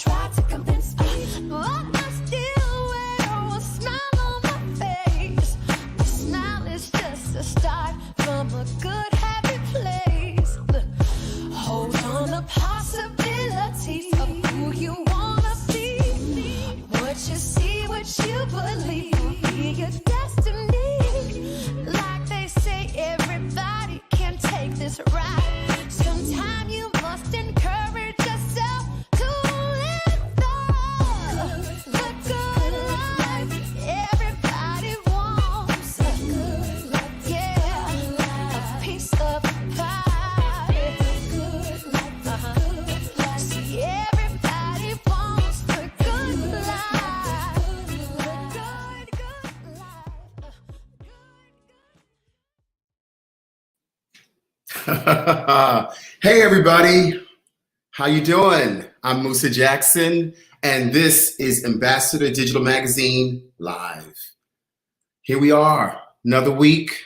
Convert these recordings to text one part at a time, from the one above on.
try to convince me, but I still wear a smile on my face. The smile is just a start from a good happy place. Look, hold on to possibilities of who you wanna be. What you see, what you believe will be your destiny. Like they say, everybody can take this ride. Sometime you must encourage yourself to live the good life everybody wants. Yeah, a piece of pie. See, everybody wants the good life. The good life. Hey everybody, how you doing? I'm Musa Jackson, and this is Ambassador Digital Magazine Live. Here we are, another week.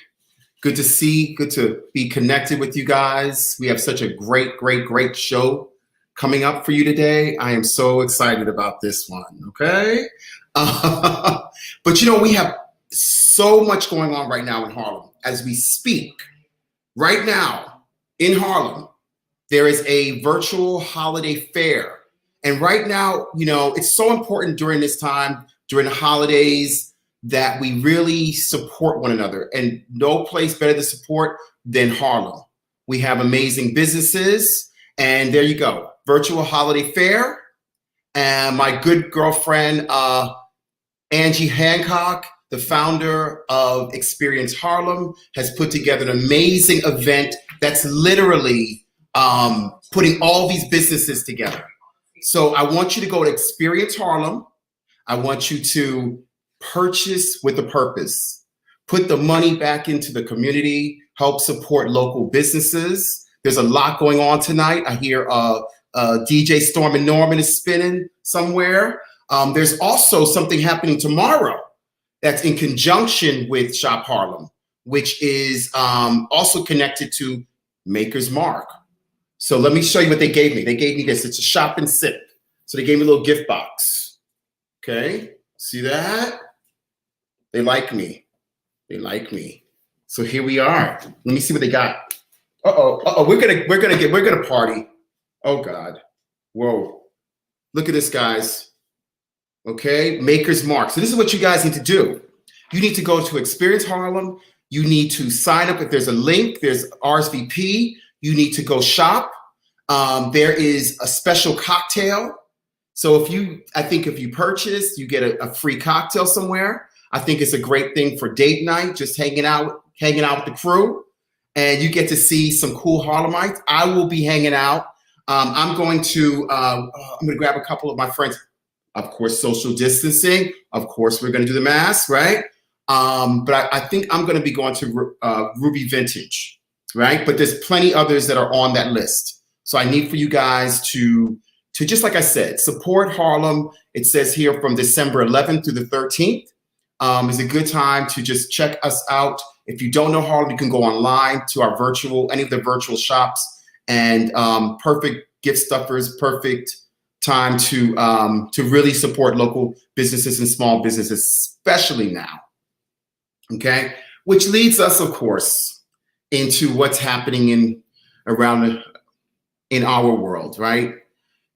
Good to see, good to be connected with you guys. We have such a great show coming up for you today. I am so excited about this one, okay? But you know, we have so much going on right now in Harlem as we speak. Right now in Harlem, there is a virtual holiday fair. And right now, you know, it's so important during this time, during the holidays, that we really support one another. And no place better to support than Harlem. We have amazing businesses. And there you go, virtual holiday fair. And my good girlfriend, Angie Hancock, the founder of Experience Harlem, has put together an amazing event that's literally putting all these businesses together. So I want you to go to Experience Harlem. I want you to purchase with a purpose. Put the money back into the community, help support local businesses. There's a lot going on tonight. I hear DJ Storm and Norman is spinning somewhere. There's also something happening tomorrow that's in conjunction with Shop Harlem, which is also connected to Maker's Mark. So let me show you what they gave me. They gave me this. It's a shop and sip. So they gave me a little gift box. Okay, see that? They like me. They like me. So here we are. Let me see what they got. We're gonna party. Oh God. Whoa. Look at this, guys. Okay, Maker's Mark. So this is what you guys need to do. You need to go to Experience Harlem. You need to sign up. If there's a link, there's RSVP. You need to go shop. There is a special cocktail. So I think if you purchase, you get a free cocktail somewhere. I think it's a great thing for date night, just hanging out with the crew. And you get to see some cool Harlemites. I will be hanging out. I'm going to grab a couple of my friends. Of course, social distancing. Of course, we're going to do the mask, right? But I think I'm going to be going to Ruby Vintage, right? But there's plenty others that are on that list. So I need for you guys to just like I said, support Harlem. It says here from December 11th through the 13th is a good time to just check us out. If you don't know Harlem, you can go online to our any of the virtual shops, and perfect gift stuffers, perfect time to really support local businesses and small businesses, especially now. Okay, which leads us, of course, into what's happening in our world, right?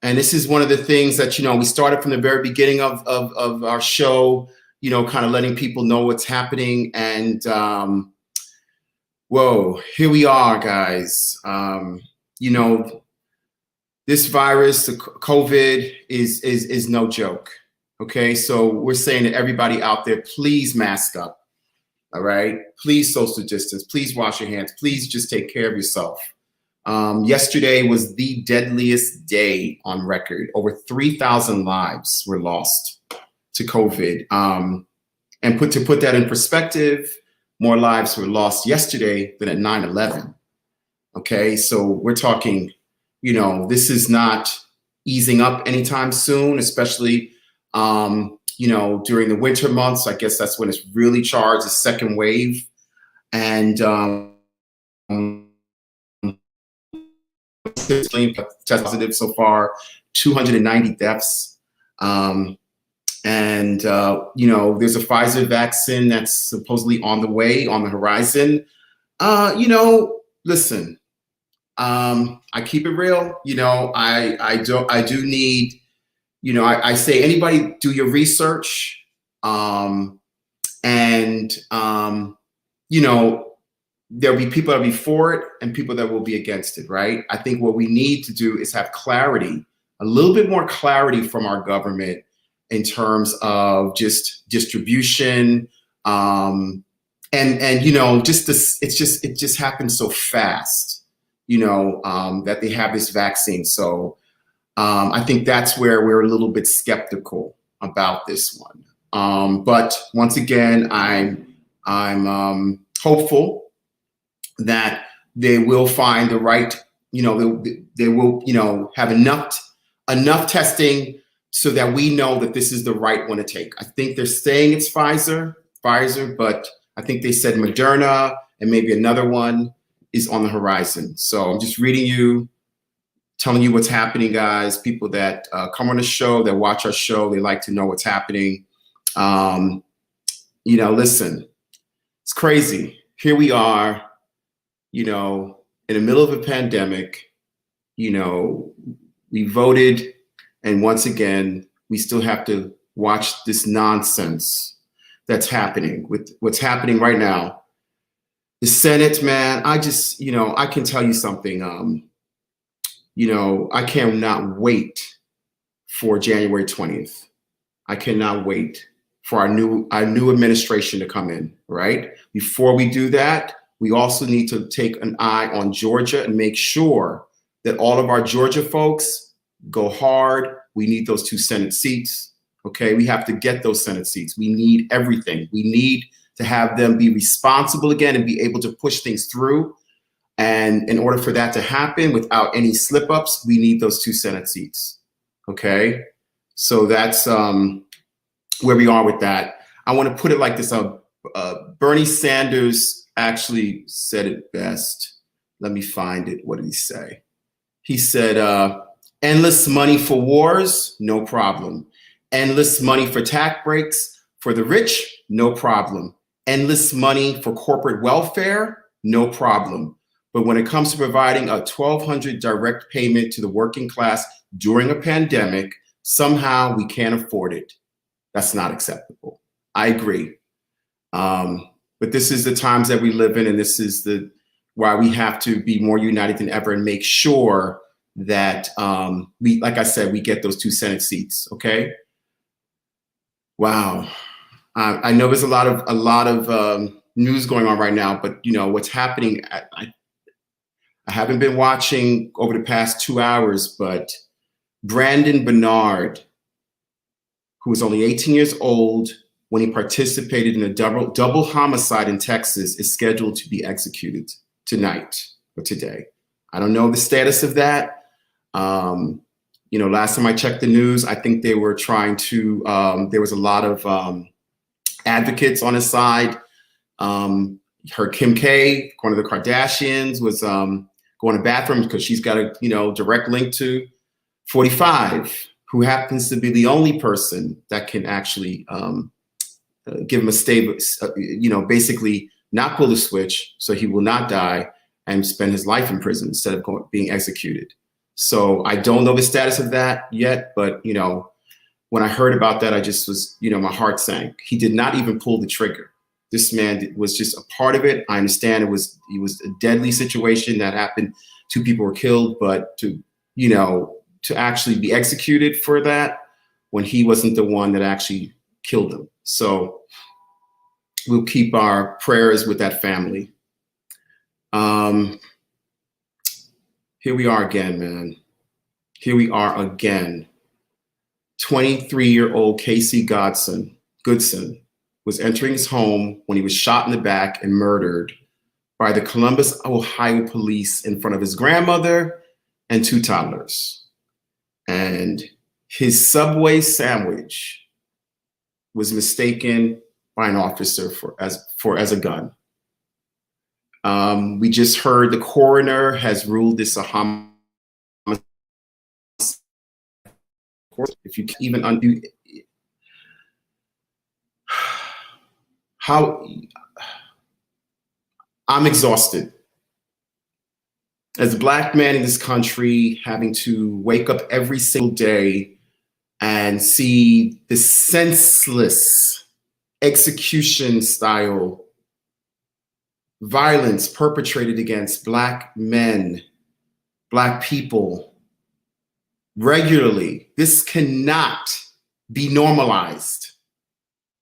And this is one of the things that, you know, we started from the very beginning of our show, you know, kind of letting people know what's happening. And whoa, here we are, guys. You know, this virus, the COVID, is no joke. Okay, so we're saying to everybody out there, please mask up. All right, please social distance. Please wash your hands. Please just take care of yourself. Yesterday was the deadliest day on record. Over 3,000 lives were lost to COVID. And to put that in perspective, more lives were lost yesterday than at 9/11. Okay, so we're talking, you know, this is not easing up anytime soon, especially, you know, during the winter months. I guess that's when it's really charged, the second wave. And test positive so far 290 deaths. And, you know, there's a Pfizer vaccine that's supposedly on the way, on the horizon. You know, listen, I keep it real. You know, I do need, you know, I say anybody do your research. You know, there'll be people that will be for it and people that will be against it, right? I think what we need to do is have clarity, a little bit more clarity from our government in terms of just distribution, and you know, just this, it just happens so fast, you know, that they have this vaccine. So I think that's where we're a little bit skeptical about this one. But once again, I'm hopeful that they will find the right, you know, they will, you know, have enough testing so that we know that this is the right one to take. I think they're saying it's Pfizer, but I think they said Moderna and maybe another one is on the horizon. So I'm just reading you, telling you what's happening, guys. People that come on the show, that watch our show, they like to know what's happening. You know, listen, it's crazy. Here we are, you know, in the middle of a pandemic. You know, we voted, and once again, we still have to watch this nonsense that's happening with what's happening right now. The Senate, man, I just, you know, I can tell you something. You know, I cannot wait for January 20th. I cannot wait for our new administration to come in, right? Before we do that, we also need to take an eye on Georgia and make sure that all of our Georgia folks go hard. We need those 2 Senate seats, okay? We have to get those Senate seats. We need everything. We need to have them be responsible again and be able to push things through. And in order for that to happen without any slip ups, we need those 2 Senate seats, okay? So that's where we are with that. I want to put it like this. Bernie Sanders actually said it best. Let me find it. What did he say? He said, endless money for wars, no problem. Endless money for tax breaks for the rich, no problem. Endless money for corporate welfare, no problem. But when it comes to providing a $1,200 direct payment to the working class during a pandemic, somehow we can't afford it. That's not acceptable. I agree. But this is the times that we live in, and this is why we have to be more united than ever and make sure that we, like I said, we get those 2 Senate seats. Okay. Wow. I know there's a lot of news going on right now, but you know what's happening. I haven't been watching over the past 2 hours, but Brandon Bernard, who was only 18 years old when he participated in a double homicide in Texas, is scheduled to be executed tonight or today. I don't know the status of that. You know, last time I checked the news, I think they were trying to, there was a lot of advocates on his side. Her Kim K, one of the Kardashians, was going to bathrooms because she's got a, you know, direct link to 45, who happens to be the only person that can actually give him a stable, you know, basically not pull the switch so he will not die and spend his life in prison instead of being executed. So I don't know the status of that yet, but, you know, when I heard about that, I just was, you know, my heart sank. He did not even pull the trigger. This man was just a part of it. I understand it was a deadly situation that happened. 2 people were killed, but to actually be executed for that when he wasn't the one that actually killed them. So we'll keep our prayers with that family. Here we are again, man. Here we are again. 23-year-old Casey Goodson was entering his home when he was shot in the back and murdered by the Columbus, Ohio police in front of his grandmother and 2 toddlers. And his Subway sandwich was mistaken by an officer as a gun. We just heard the coroner has ruled this a homicide. course, if you can even undo how I'm exhausted. As a Black man in this country, having to wake up every single day and see the senseless execution style violence perpetrated against Black men, Black people regularly. This cannot be normalized.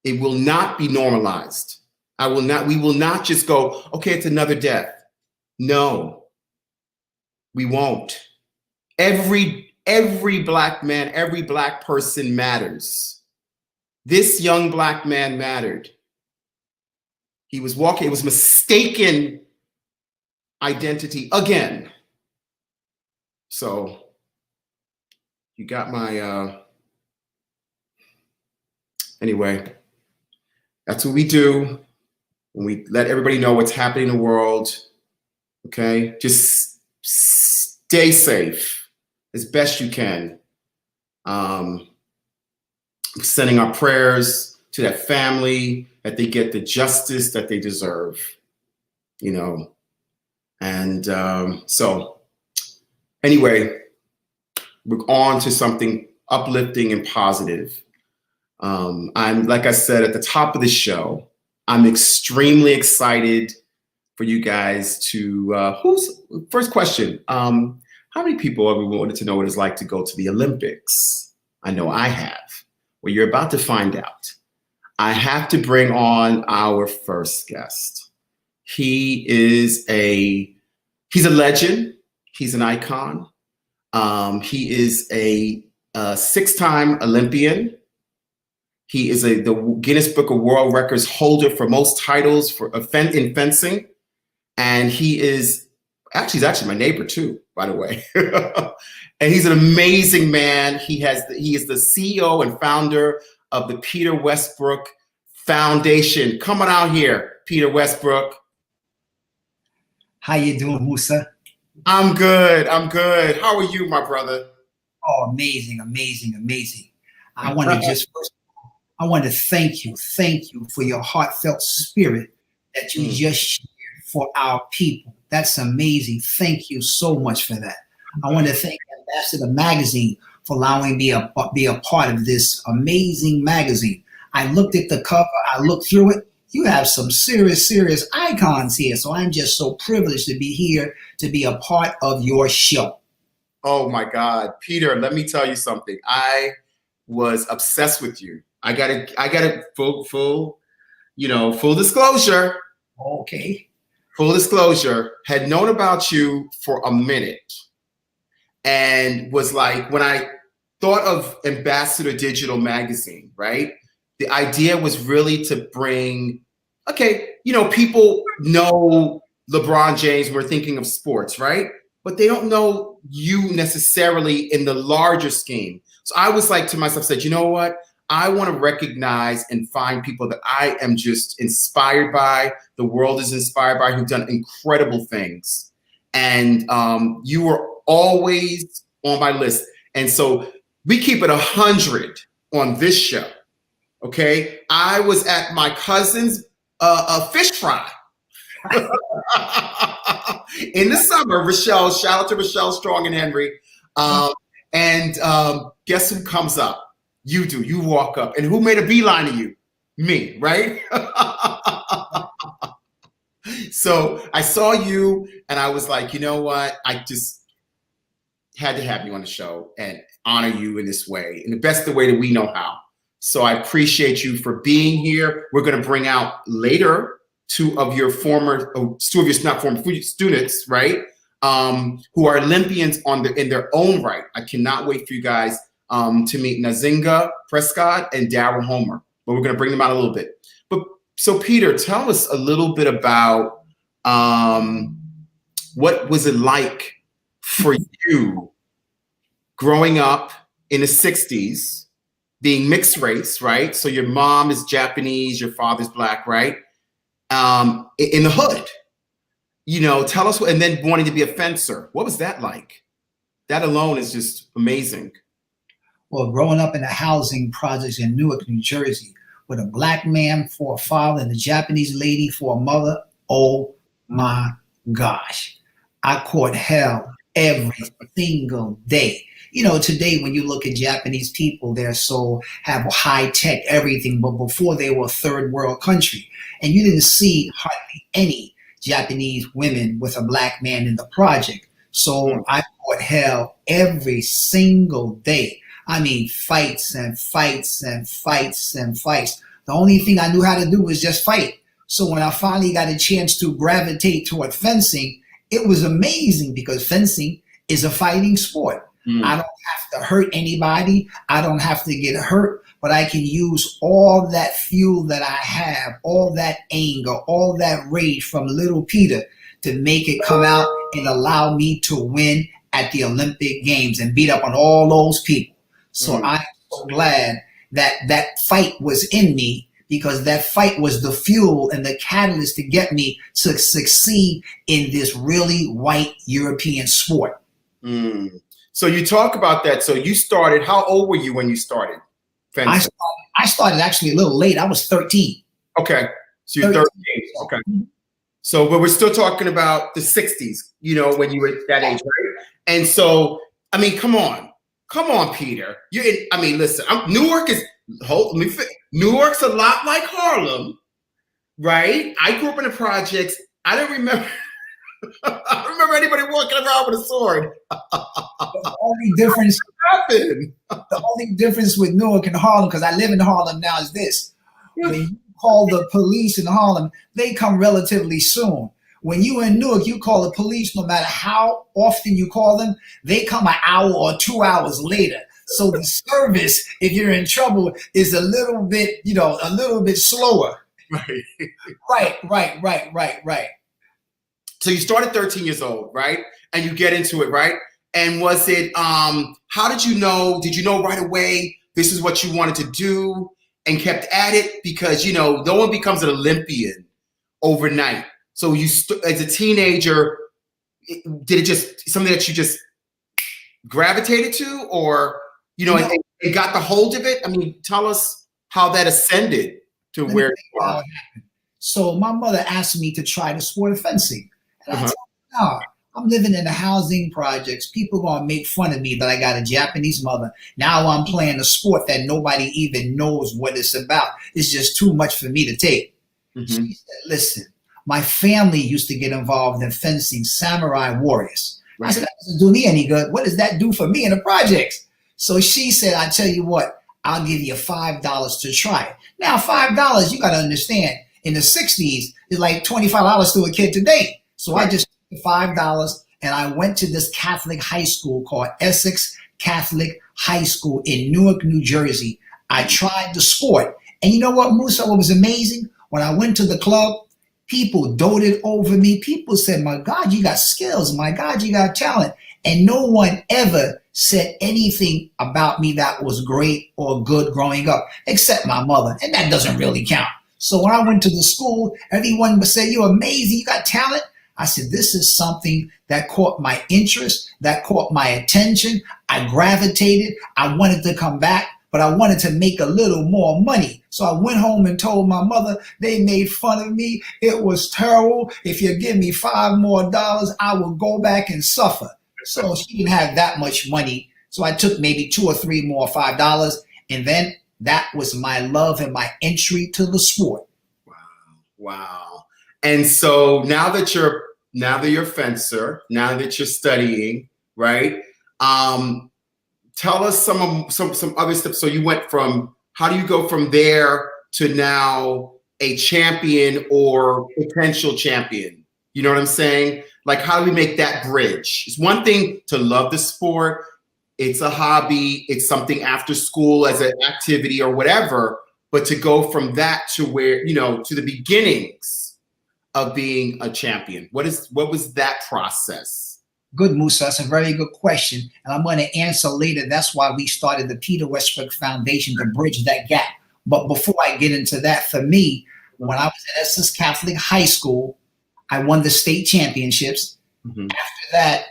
It will not be normalized. We will not just go, okay, it's another death. No, we won't. Every Black man, every Black person matters. This young Black man mattered. He was walking, it was mistaken identity again. So you got my, anyway, that's what we do when we let everybody know what's happening in the world, okay? Just stay safe as best you can. Sending our prayers to that family, that they get the justice that they deserve, you know? And so anyway, we're on to something uplifting and positive. I'm, like I said at the top of the show, I'm extremely excited for you guys to, first question, how many people have wanted to know what it's like to go to the Olympics? I know I have. Well, you're about to find out. I have to bring on our first guest. He's a legend. He's an icon. He is a six-time Olympian. He is the Guinness Book of World Records holder for most titles in fencing. And he's actually my neighbor too, by the way. And he's an amazing man. He is the CEO and founder of the Peter Westbrook Foundation. Come on out here, Peter Westbrook. How you doing, Musa? I'm good. How are you, my brother? Oh, amazing. I want to thank you for your heartfelt spirit that you just shared for our people. That's amazing. Thank you so much for that. I want to thank Ambassador Magazine for allowing me to be a part of this amazing magazine. I looked at the cover, I looked through it. You have some serious icons here. So I'm just so privileged to be here to be a part of your show. Oh my God, Peter, let me tell you something. I was obsessed with you. I gotta full disclosure. Okay. Full disclosure, had known about you for a minute and was like, when I thought of Ambassador Digital Magazine, right? The idea was really to bring, people know LeBron James, we're thinking of sports, right? But they don't know you necessarily in the larger scheme. So I was like to myself, said, you know what? I want to recognize and find people that I am just inspired by, the world is inspired by, who've done incredible things. And you were always on my list. And so we keep it 100 on this show, okay? I was at my cousin's fish fry in the summer. Rochelle, shout out to Rochelle Strong and Henry. Guess who comes up? You do. You walk up. And who made a beeline to you? Me, right? So I saw you and I was like, you know what? I just had to have you on the show and honor you in this way, in the best way that we know how. So I appreciate you for being here. We're going to bring out later two of your students, right? Who are Olympians in their own right. I cannot wait for you guys to meet Nzingha Prescod and Daryl Homer, but we're going to bring them out a little bit. But so Peter, tell us a little bit about what was it like for you growing up in the 60s, being mixed race, right? So your mom is Japanese, your father's Black, right? In the hood, tell us, and then wanting to be a fencer. What was that like? That alone is just amazing. Well, growing up in the housing projects in Newark, New Jersey, with a black man for a father and a Japanese lady for a mother, oh my gosh, I caught hell every single day. You know, today when you look at Japanese people, they're so have high tech everything, but before they were a third world country, and you didn't see hardly any Japanese women with a black man in the project. So I fought hell every single day. I mean, fights and fights and fights and fights. The only thing I knew how to do was just fight. So when I finally got a chance to gravitate toward fencing, it was amazing because fencing is a fighting sport. I don't have to hurt anybody. I don't have to get hurt, but I can use all that fuel that I have, all that anger, all that rage from little Peter to make it come out and allow me to win at the Olympic Games and beat up on all those people. So I'm so glad that that fight was in me, because that fight was the fuel and the catalyst to get me to succeed in this really white European sport. So you talk about that. So you started, how old were you when you started fencing? I started actually a little late. I was 13. Okay. So you're 13. Okay. So, but we're still talking about the 60s, you know, when you were that age, right? And so, I mean, come on, Peter. I mean, listen, Newark's a lot like Harlem, right? I grew up in the projects. I don't remember anybody walking around with a sword. The only difference with Newark and Harlem, because I live in Harlem now, is this. When you call the police in Harlem, they come relatively soon. When you in Newark, you call the police, no matter how often you call them, they come an hour or 2 hours later. So the service, if you're in trouble, is a little bit, a little bit slower. Right. So you started 13 years old, right? And you get into it, right? And was it, how did you know right away this is what you wanted to do and kept at it? Because, no one becomes an Olympian overnight. So you, as a teenager, did it just something that you just gravitated to, or, and got the hold of it? I mean, tell us how that ascended to where you are. So my mother asked me to try the sport of fencing. And I told her, no, I'm living in the housing projects. People are going to make fun of me that I got a Japanese mother. Now I'm playing a sport that nobody even knows what it's about. It's just too much for me to take. She said, listen, my family used to get involved in fencing, samurai warriors. I said, that doesn't do me any good. What does that do for me in the projects? So she said, I tell you what, I'll give you $5 to try it. Now, $5, you got to understand, in the 60s, it's like $25 to a kid today. So I just took the $5 and I went to this Catholic high school called Essex Catholic High School in Newark, New Jersey. I tried the sport. And you know what, Musa, what was amazing? When I went to the club, people doted over me. People said, my God, you got skills. My God, you got talent. And no one ever said anything about me that was great or good growing up, except my mother. And that doesn't really count. So when I went to the school, everyone would say, you're amazing. You got talent. I said, this is something that caught my interest, that caught my attention. I gravitated. I wanted to come back, but I wanted to make a little more money. So I went home and told my mother, they made fun of me. It was terrible. If you give me $5 more, I will go back and suffer. So she didn't have that much money. So I took maybe $2 or $3 more $5. And then that was my love and my entry to the sport. Wow. And so now that you're a fencer, now that you're studying, right? Tell us some other steps. So you went from, how do you go from there to now a champion or potential champion? You know what I'm saying? Like, how do we make that bridge? It's one thing to love the sport. It's a hobby. It's something after school as an activity or whatever. But to go from that to where, to the beginnings of being a champion, what was that process? Good, Musa. That's a very good question. And I'm going to answer later. That's why we started the Peter Westbrook Foundation to bridge that gap. But before I get into that, for me, when I was at Essex Catholic High School, I won the state championships. After that,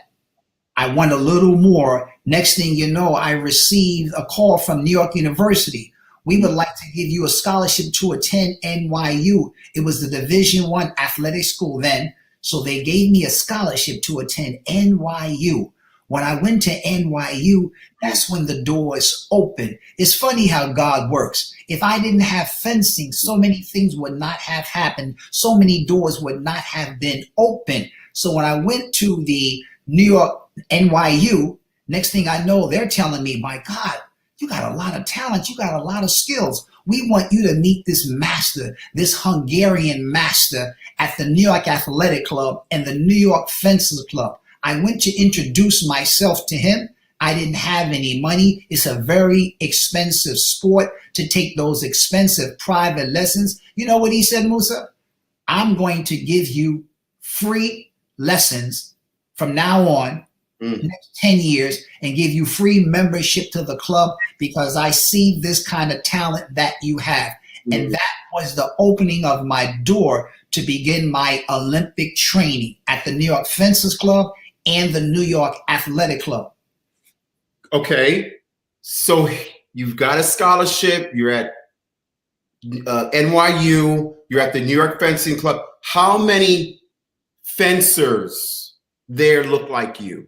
I won a little more Next thing you know, I received a call from New York University. We would like to give you a scholarship to attend NYU. It was the Division I athletic school then. So they gave me a scholarship to attend NYU. When I went to NYU, that's when the doors opened. It's funny how God works. If I didn't have fencing, so many things would not have happened. So many doors would not have been open. So when I went to the New York NYU, next thing I know, they're telling me, my God, you got a lot of talent. You got a lot of skills. We want you to meet this master, this Hungarian master at the New York Athletic Club and the New York Fencers Club. I went to introduce myself to him. I didn't have any money. It's a very expensive sport to take those expensive private lessons. You know what he said, Musa? I'm going to give you free lessons from now on, next 10 years, and give you free membership to the club because I see this kind of talent that you have. And that was the opening of my door to begin my Olympic training at the New York Fencers Club and the New York Athletic Club. Okay, so you've got a scholarship, you're at NYU, you're at the New York Fencing Club. How many fencers there look like you?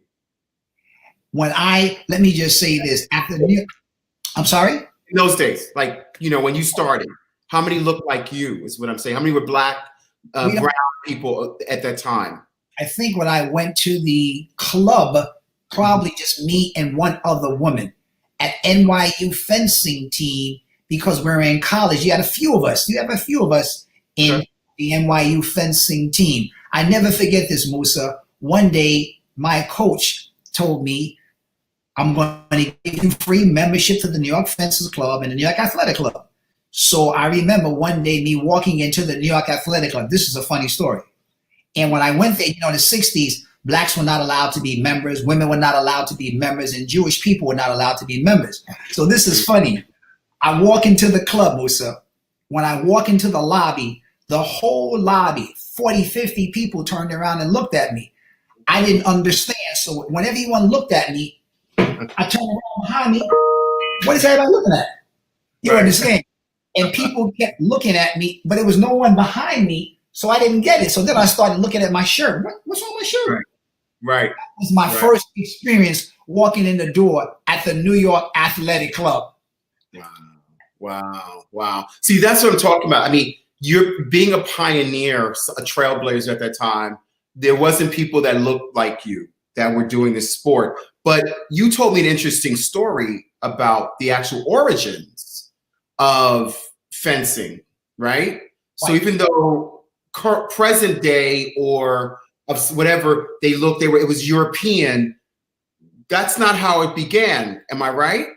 Let me just say this, I'm sorry? In those days, like, when you started, how many looked like you is what I'm saying. How many were black, brown people at that time? I think when I went to the club, probably just me and one other woman. At NYU fencing team, because we're in college, you had a few of us. You have a few of us in the NYU fencing team. I never forget this, Musa. One day, my coach told me, I'm going to give you free membership to the New York Fencers Club and the New York Athletic Club. So I remember one day me walking into the New York Athletic Club. This is a funny story. And when I went there, in the 60s, blacks were not allowed to be members, women were not allowed to be members, and Jewish people were not allowed to be members. So this is funny. I walk into the club, Musa. When I walk into the lobby, the whole lobby, 40, 50 people turned around and looked at me. I didn't understand. So when everyone looked at me, I turned around behind me. What is everybody looking at? You understand? And people kept looking at me, but there was no one behind me. So I didn't get it. So then I started looking at my shirt. What's wrong with my shirt? Right. That was my first experience walking in the door at the New York Athletic Club. Wow. See, that's what I'm talking about. I mean, you're being a pioneer, a trailblazer at that time. There wasn't people that looked like you that were doing this sport. But you told me an interesting story about the actual origins of fencing, right? So even though present day or of whatever it was European, that's not how it began. Am I right?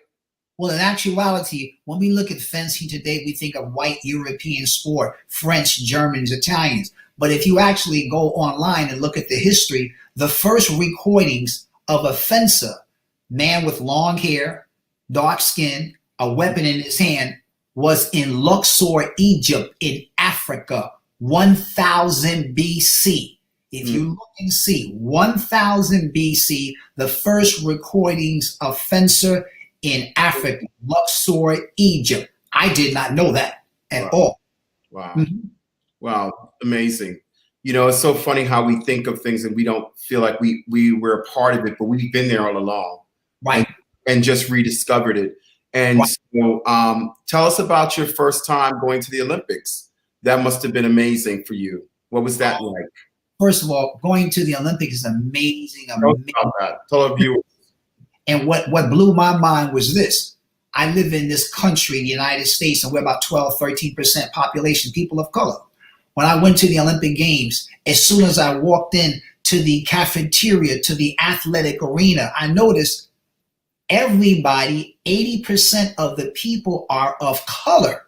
Well, in actuality, when we look at fencing today, we think of white European sport, French, Germans, Italians. But if you actually go online and look at the history, the first recordings of a fencer, man with long hair, dark skin, a weapon in his hand, was in Luxor, Egypt, in Africa, 1000 BC. If you look and see 1000 BC, the first recordings of fencer in Africa, Luxor, Egypt. I did not know that at all. Wow. Wow. Amazing. It's so funny how we think of things and we don't feel like we were a part of it, but we've been there all along. Right. And just rediscovered it. And so tell us about your first time going to the Olympics. That must have been amazing for you. What was that like? First of all, going to the Olympics is amazing. Tell our viewers. And what blew my mind was this. I live in this country, the United States, and we're about 12, 13% population, people of color. When I went to the Olympic Games, as soon as I walked in to the cafeteria, to the athletic arena, I noticed everybody, 80% of the people are of color.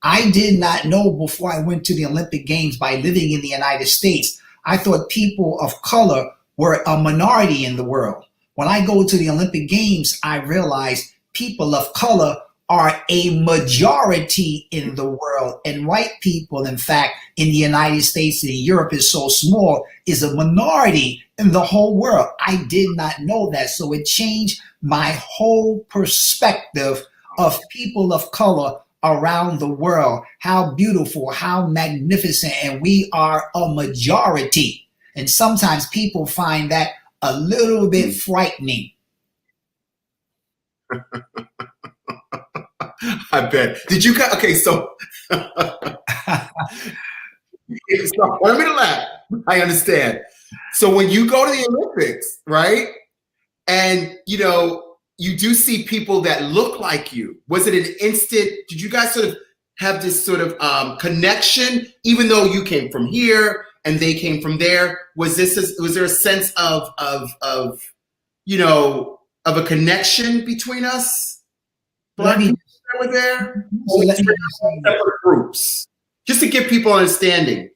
I did not know before I went to the Olympic Games by living in the United States. I thought people of color were a minority in the world. When I go to the Olympic Games, I realize people of color are a majority in the world, and white people, in fact, in the United States and Europe is so small, is a minority in the whole world. I did not know that. So it changed my whole perspective of people of color around the world. How beautiful, how magnificent, and we are a majority. And sometimes people find that a little bit frightening. I bet. Did you guys? Okay, so, so let me laugh. I understand. So when you go to the Olympics, right, and you know you do see people that look like you, was it an instant? Did you guys sort of have this sort of connection, even though you came from here and they came from there? Was there a sense of you know, of a connection between us? Black people that were there? Or separate groups? Just to give people understanding.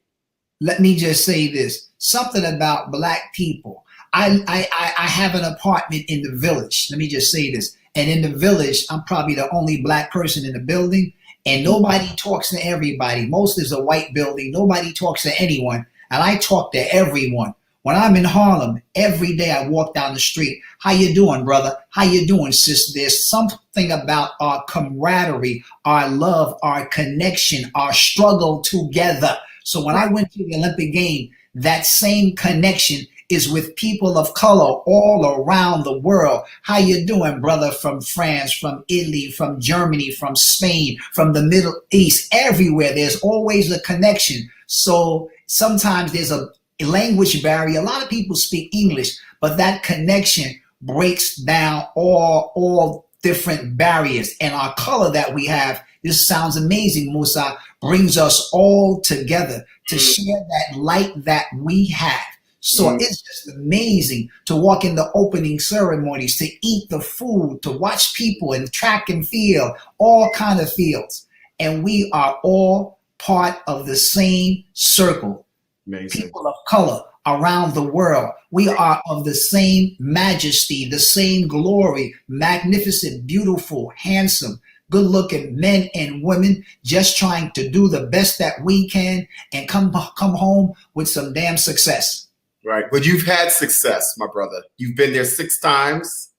Let me just say this. Something about Black people. I have an apartment in the Village. Let me just say this. And in the Village, I'm probably the only Black person in the building. And nobody talks to everybody. Most is a white building. Nobody talks to anyone. And I talk to everyone. When I'm in Harlem, every day I walk down the street. How you doing, brother? How you doing, sister? There's something about our camaraderie, our love, our connection, our struggle together. So when I went to the Olympic game, that same connection is with people of color all around the world. How you doing, brother? From France, from Italy, from Germany, from Spain, from the Middle East, everywhere. There's always a connection. So sometimes there's a language barrier. A lot of people speak English, but that connection breaks down all different barriers. And our color that we have, this sounds amazing, Musa, brings us all together to share that light that we have. So it's just amazing to walk in the opening ceremonies, to eat the food, to watch people in track and field, all kind of fields. And we are all part of the same circle. Amazing. People of color around the world. We are of the same majesty, the same glory, magnificent, beautiful, handsome, good-looking men and women, just trying to do the best that we can and come home with some damn success. Right. But you've had success, my brother. You've been there 6 times.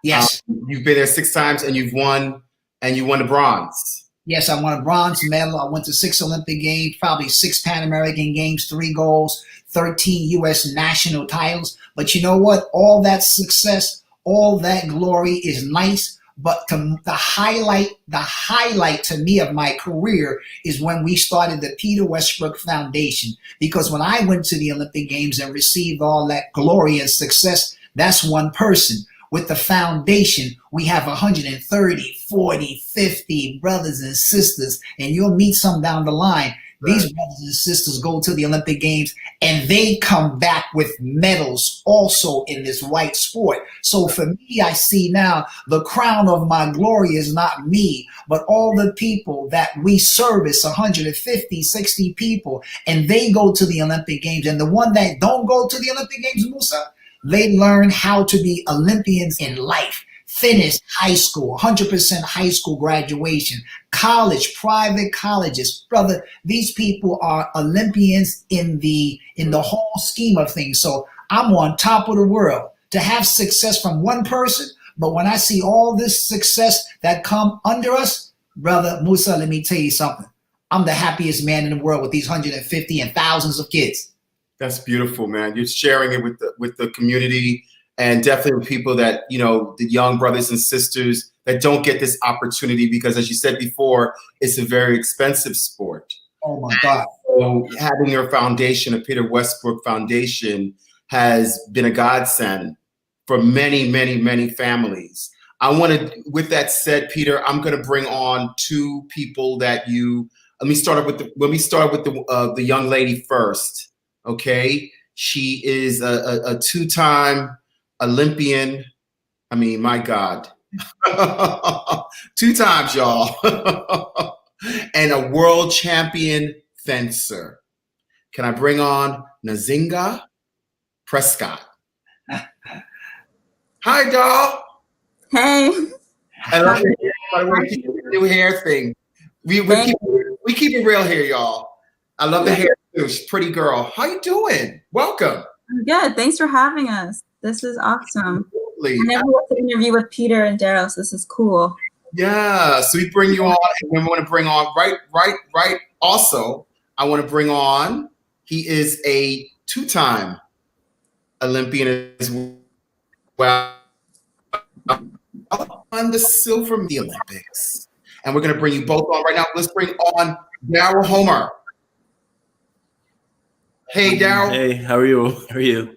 Yes. You've been there 6 times and you won the bronze. Yes, I won a bronze medal. I went to 6 Olympic Games, probably 6 Pan American Games, 3 golds, 13 U.S. national titles. But you know what? All that success, all that glory is nice. But the highlight to me of my career is when we started the Peter Westbrook Foundation. Because when I went to the Olympic Games and received all that glory and success, that's one person. With the foundation, we have 130, 40, 50 brothers and sisters, and you'll meet some down the line. Right. These brothers and sisters go to the Olympic Games and they come back with medals also in this white sport. So for me, I see now the crown of my glory is not me, but all the people that we service, 150, 60 people, and they go to the Olympic Games. And the one that don't go to the Olympic Games, Musa, they learn how to be Olympians in life. Finished high school, 100% high school graduation, college, private colleges. Brother, these people are Olympians in the whole scheme of things. So I'm on top of the world to have success from one person. But when I see all this success that come under us, brother Musa, let me tell you something. I'm the happiest man in the world with these 150 and thousands of kids. That's beautiful, man. You're sharing it with the community. And definitely people that, you know, the young brothers and sisters that don't get this opportunity because, as you said before, it's a very expensive sport. Oh, my God. So having your foundation, a Peter Westbrook Foundation, has been a godsend for many, many, many families. I want to, with that said, Peter, I'm going to bring on 2 people that let me start with the young lady first. Okay. She is a 2-time Olympian. I mean, my God, 2 times, y'all, and a world champion fencer. Can I bring on Nzingha Prescod? Hi, doll. Hey. And I want to new hair thing. We keep it real here, y'all. I love the hair too. She's a pretty girl. How you doing? Welcome. I'm good. Thanks for having us. This is awesome. Absolutely. I never got to interview with Peter and Daryl, so this is cool. Yeah. So we bring you on, and then we want to bring on right. Also, I want to bring on. He is a 2-time Olympian as well. On the silver medal Olympics. And we're going to bring you both on right now. Let's bring on Daryl Homer. Hey, Daryl. Hey, how are you? How are you?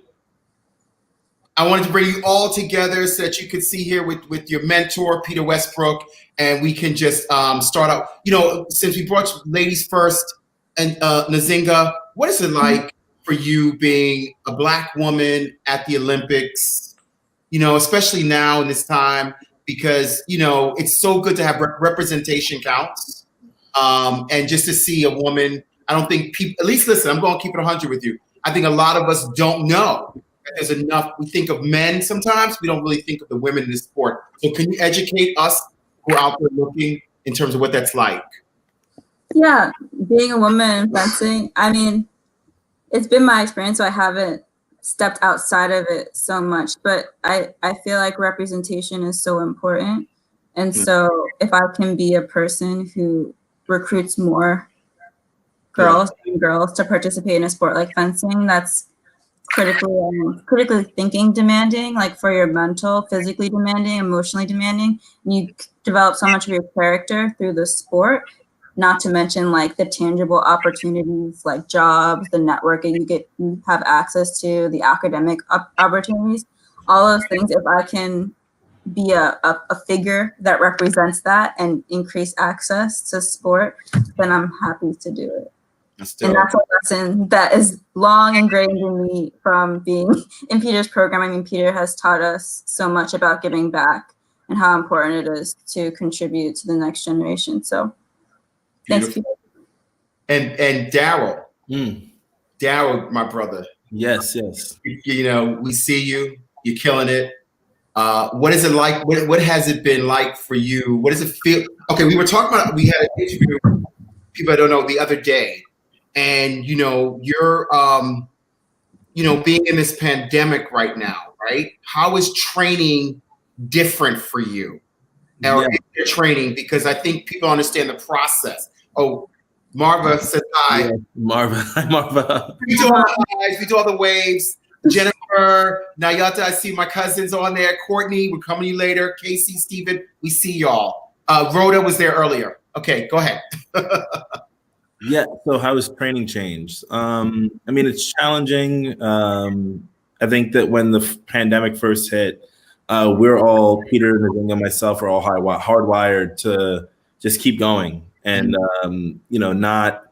I wanted to bring you all together so that you could see here with your mentor, Peter Westbrook, and we can just start out. You know, since we brought ladies first, and Nzingha, what is it like for you being a Black woman at the Olympics? You know, especially now in this time, because, you know, it's so good to have representation counts. And just to see a woman, I don't think people, at least listen, I'm going to keep it 100 with you. I think a lot of us don't know that there's enough. We think of men sometimes. We don't really think of the women in this sport. So can you educate us who are out there looking in terms of what that's like? Yeah, being a woman in fencing, I mean, it's been my experience, so I haven't stepped outside of it so much, but I feel like representation is so important. And so if I can be a person who recruits more girls to participate in a sport like fencing, that's critically thinking demanding, like for your mental, physically demanding, emotionally demanding. And you develop so much of your character through the sport, not to mention like the tangible opportunities like jobs, the networking you have access to, the academic opportunities, all those things. If I can be a figure that represents that and increase access to sport, then I'm happy to do it. And that's a lesson that is long ingrained in me from being in Peter's program. I mean, Peter has taught us so much about giving back and how important it is to contribute to the next generation. So thanks, Peter. And Daryl, Daryl, my brother. Yes. You know, we see you. You're killing it. What is it like? What has it been like for you? What does it feel? Okay, we were talking about. We had an interview. People I don't know the other day. And, you know, you're, you know, being in this pandemic right now, right? How is training different for you? Or your training? Because I think people understand the process. Oh, Marva says hi. Yeah, Marva. Hi, Marva. We do all the highs. We do all the waves. Jennifer, Nayata, I see my cousins on there. Courtney, we're coming to you later. Casey, Steven, we see y'all. Rhoda was there earlier. Okay, go ahead. Yeah, so how has training changed? I mean, it's challenging. I think that when the pandemic first hit, we're all, Peter, Nzingha, and myself, are all hardwired to just keep going. And, you know, not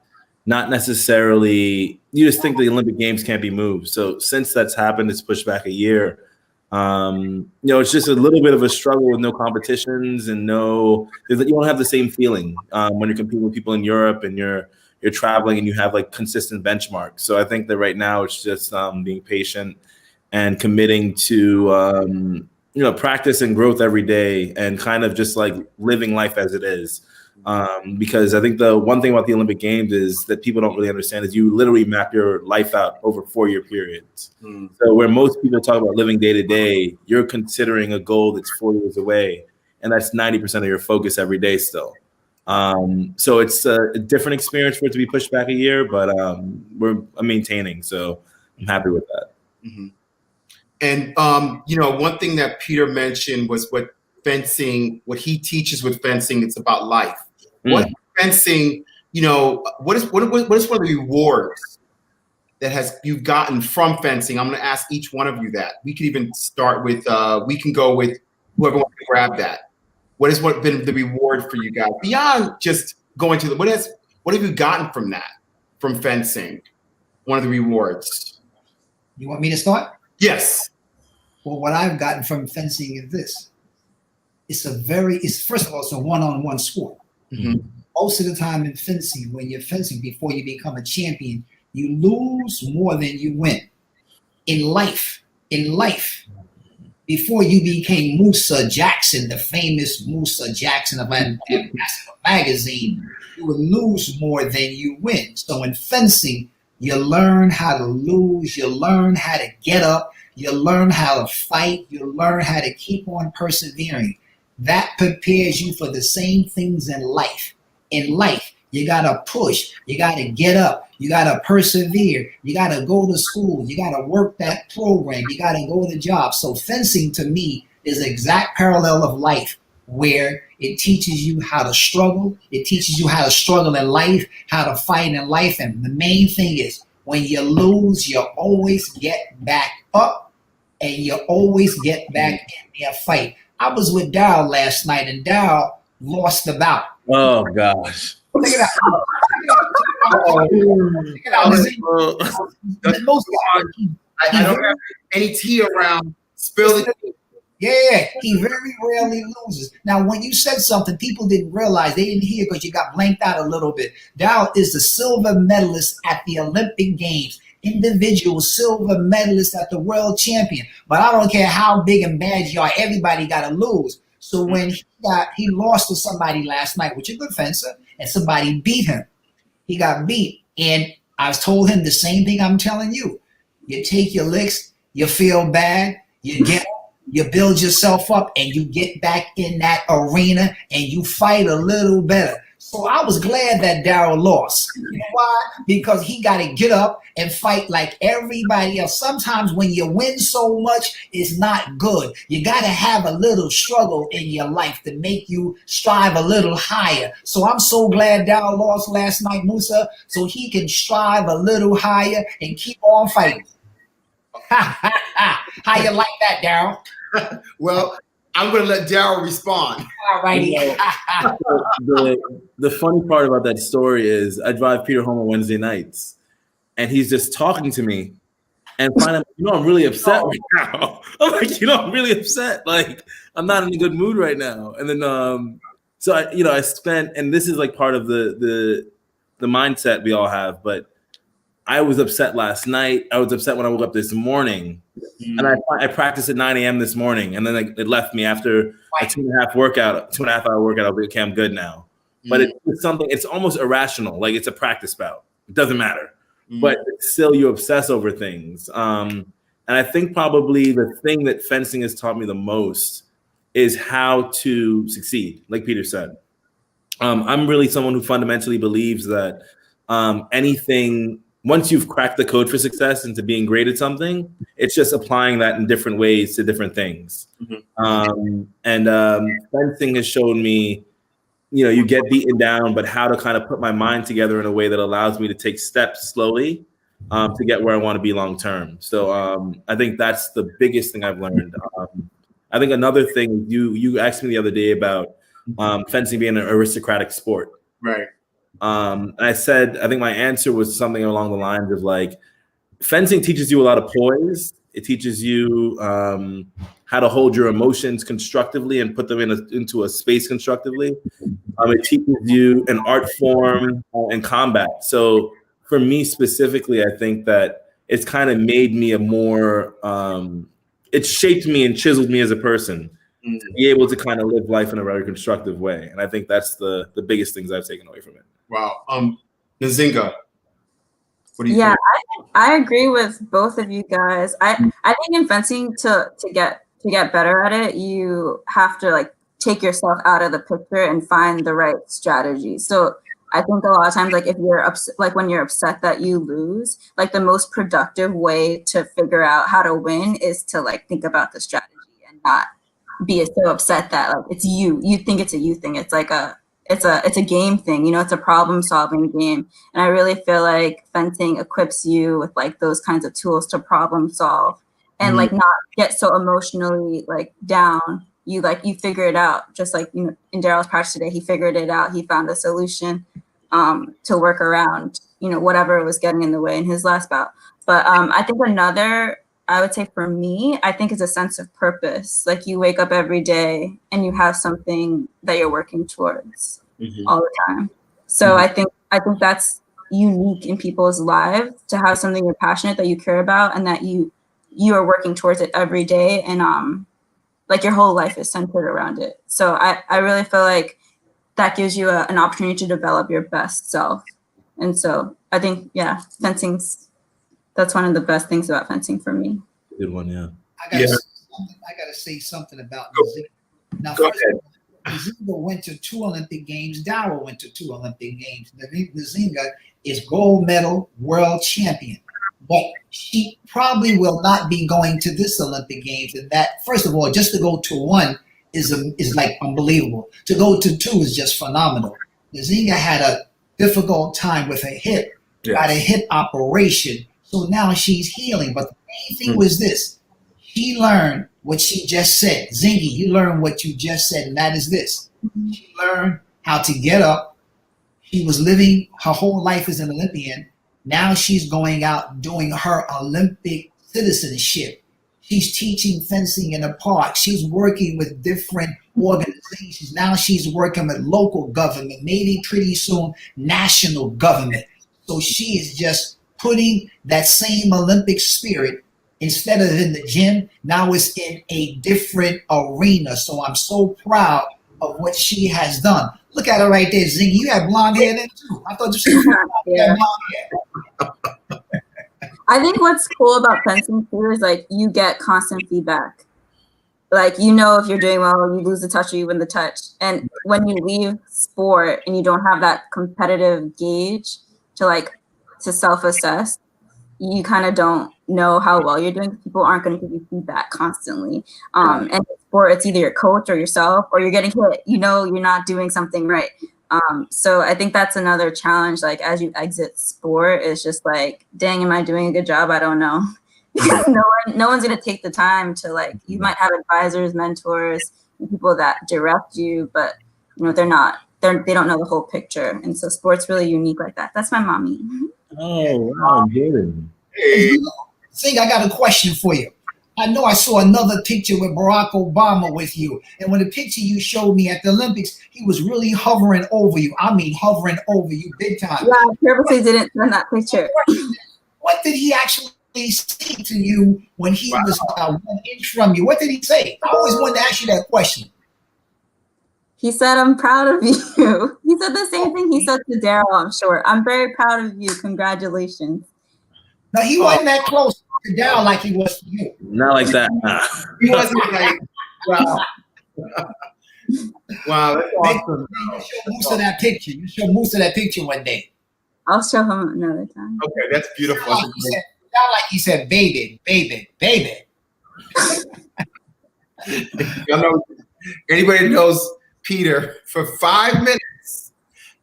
necessarily, you just think the Olympic Games can't be moved. So since that's happened, it's pushed back a year. You know, it's just a little bit of a struggle with no competitions and you don't have the same feeling when you're competing with people in Europe and you're traveling and you have like consistent benchmarks. So I think that right now it's just being patient and committing to, you know, practice and growth every day and kind of just like living life as it is. Because I think the one thing about the Olympic Games is that people don't really understand is you literally map your life out over 4-year periods. So where most people talk about living day to day, you're considering a goal that's 4 years away, and that's 90% of your focus every day still. So it's a different experience for it to be pushed back a year, but I'm maintaining, so I'm happy with that. Mm-hmm. And you know, one thing that Peter mentioned was what he teaches with fencing, it's about life. What fencing, you know, what is one of the rewards that you've gotten from fencing? I'm going to ask each one of you that. We can even start with, we can go with whoever wants to grab that. What has been the reward for you guys beyond just going to what have you gotten from that, from fencing? One of the rewards. You want me to start? Yes. Well, what I've gotten from fencing is this. It's first of all, it's a one-on-one sport. Mm-hmm. Most of the time in fencing, when you're fencing before you become a champion, you lose more than you win. In life, before you became Musa Jackson, the famous Musa Jackson of Magazon, you would lose more than you win. So in fencing, you learn how to lose, you learn how to get up, you learn how to fight, you learn how to keep on persevering. That prepares you for the same things in life. In life, you gotta push, you gotta get up, you gotta persevere, you gotta go to school, you gotta work that program, you gotta go to job. So fencing to me is the exact parallel of life, where it teaches you how to struggle, it teaches you how to struggle in life, how to fight in life. And the main thing is, when you lose, you always get back up and you always get back in their fight. I was with Daryl last night, and Daryl lost the bout. Oh gosh. Look at that. Look at that. I don't have any tea around. Spill it. Yeah, he very rarely loses. Now, when you said something, people didn't realize, they didn't hear because you got blanked out a little bit. Daryl is the silver medalist at the Olympic Games, individual silver medalist at the world champion. But I don't care how big and bad you are, everybody got to lose. So when he lost to somebody last night, which is a good fencer, and somebody beat him, he got beat. And I told him the same thing I'm telling you. You take your licks, you feel bad, you get you build yourself up, and you get back in that arena and you fight a little better. So I was glad that Daryl lost. You know why? Because he got to get up and fight like everybody else. Sometimes when you win so much, it's not good. You got to have a little struggle in your life to make you strive a little higher. So I'm so glad Daryl lost last night, Musa, so he can strive a little higher and keep on fighting. How you like that, Daryl? Well, I'm going to let Daryl respond. All righty. The funny part about that story is I drive Peter Homer Wednesday nights, and he's just talking to me, and finally, I'm really upset right now. I'm like, I'm really upset. Like, I'm not in a good mood right now. And then, so I spent, and this is like part of the mindset we all have, but I was upset last night. I was upset when I woke up this morning, and I practiced at 9 a.m. this morning, and then it left me after a 2.5 hour workout. I'll be okay. I'm good now. But it's something. It's almost irrational. Like, it's a practice bout. It doesn't matter, but still you obsess over things. And I think probably the thing that fencing has taught me the most is how to succeed. Like Peter said, I'm really someone who fundamentally believes that anything. Once you've cracked the code for success into being great at something, it's just applying that in different ways to different things. Fencing has shown me, you get beaten down, but how to kind of put my mind together in a way that allows me to take steps slowly to get where I want to be long term. So I think that's the biggest thing I've learned. I think another thing, you asked me the other day about fencing being an aristocratic sport. Right. And I said, I think my answer was something along the lines of like, fencing teaches you a lot of poise. It teaches you how to hold your emotions constructively and put them into a space constructively. It teaches you an art form and combat. So for me specifically, I think that it's kind of made me a more, it shaped me and chiseled me as a person. To be able to kind of live life in a very constructive way. And I think that's the biggest things I've taken away from it. Wow. Nzingha, what do you think? I agree with both of you guys. I think in fencing to get better at it, you have to like take yourself out of the picture and find the right strategy. So I think a lot of times, like if you're when you're upset that you lose, like the most productive way to figure out how to win is to like think about the strategy and not be so upset that like it's you think it's a you thing. It's like it's a game thing, it's a problem solving game. And I really feel like fencing equips you with like those kinds of tools to problem solve and like not get so emotionally like down. You figure it out, just like in Daryl's practice today, he figured it out. He found a solution to work around whatever was getting in the way in his last bout. But I think another, I would say for me, I think it's a sense of purpose. Like you wake up every day and you have something that you're working towards all the time. So I think that's unique in people's lives, to have something you're passionate that you care about and that you are working towards it every day. And like your whole life is centered around it. So I really feel like that gives you an opportunity to develop your best self. And so I think, yeah, that's one of the best things about fencing for me. Good one, yeah. I gotta say something about Nzingha. Now, Go first of all, Nzingha went to 2 Olympic Games. Daryl went to 2 Olympic Games. Nzingha is gold medal world champion. But she probably will not be going to this Olympic Games. And that, first of all, just to go to 1 is like unbelievable. To go to 2 is just phenomenal. Nzingha had a difficult time with her hip, got a hip operation. So now she's healing. But the main thing was this. She learned what she just said. Nzingha, you learned what you just said, and that is this. She learned how to get up. She was living her whole life as an Olympian. Now she's going out doing her Olympic citizenship. She's teaching fencing in a park. She's working with different organizations. Now she's working with local government, maybe pretty soon national government. So she is just putting that same Olympic spirit, instead of in the gym, now it's in a different arena. So I'm so proud of what she has done. Look at her right there, Nzingha. You have blonde hair then too. I thought you had blonde hair. I think what's cool about fencing too is like you get constant feedback. Like, you know, if you're doing well, you lose the touch or you win the touch. And when you leave sport and you don't have that competitive gauge to self-assess, you kind of don't know how well you're doing. People aren't going to give you feedback constantly. And in sport, it's either your coach or yourself, or you're getting hit. You know, you're not doing something right. So I think that's another challenge. Like, as you exit sport, it's just like, dang, am I doing a good job? I don't know. Because no one's going to take the time to, like, you might have advisors, mentors, people that direct you, but you know, they don't know the whole picture. And so sport's really unique like that. That's my mommy. Oh, wow, good. Hey. Nzingha, I got a question for you. I know I saw another picture with Barack Obama with you. And when the picture you showed me at the Olympics, he was really hovering over you. I mean, hovering over you big time. Yeah, I purposely didn't send that picture. What did he actually say to you when he was 1 inch from you? What did he say? I always wanted to ask you that question. He said, I'm proud of you. He said the same thing he said to Daryl, I'm sure. I'm very proud of you. Congratulations. Now, he wasn't that close to Daryl like he was to you. Not like that. He wasn't like, wow. Wow, that's awesome. You show Musa that picture. You show Musa that picture one day. I'll show him another time. Okay, that's beautiful. Sound like he said, baby, baby, baby. Y'all know, anybody that knows Peter for 5 minutes,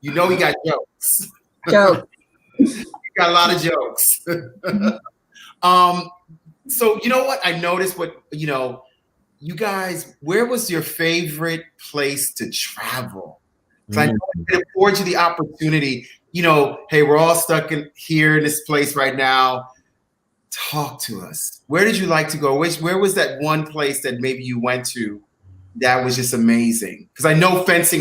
you know he got jokes. Joke. He got a lot of jokes. So you know what? I noticed you guys, where was your favorite place to travel? I know it affords you the opportunity, hey, we're all stuck here in this place right now. Talk to us. Where did you like to go? Where was that one place that maybe you went to that was just amazing? Because I know fencing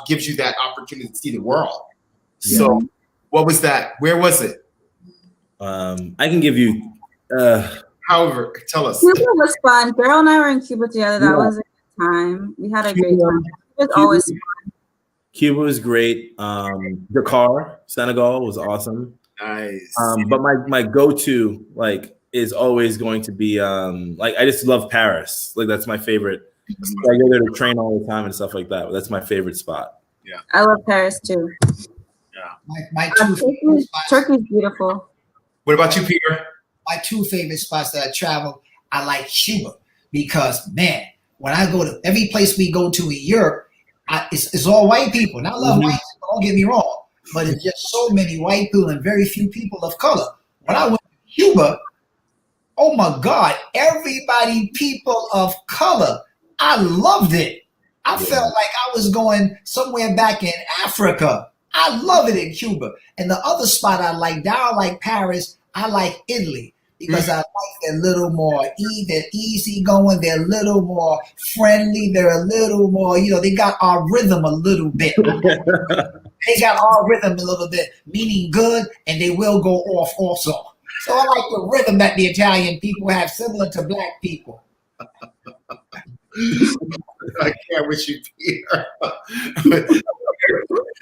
gives you that opportunity to see the world. Yeah. So what was that? Where was it? I can give you however, tell us. Cuba was fun. Daryl and I were in Cuba together. That was a good time. We had a great time. It was always fun. Cuba was great. Dakar, Senegal was awesome. Nice. But my go-to is always going to be I just love Paris. That's my favorite. I go there to train all the time and stuff like that. But that's my favorite spot. Yeah. I love Paris too. Yeah. My two favorite spots. Turkey's beautiful. What about you, Peter? My 2 favorite spots that I travel, I like Cuba because, man, when I go to every place we go to in Europe, it's all white people. And I love white people, don't get me wrong, but it's just so many white people and very few people of color. When I went to Cuba, oh my God, everybody people of color. I loved it. I felt like I was going somewhere back in Africa. I love it in Cuba. And the other spot I like Paris, I like Italy. Because I like they're a little more they're easygoing, they're a little more friendly, they're a little more, they got our rhythm a little bit. They got our rhythm a little bit, meaning good, and they will go off also. So I like the rhythm that the Italian people have, similar to black people. I can't with you, Peter. He's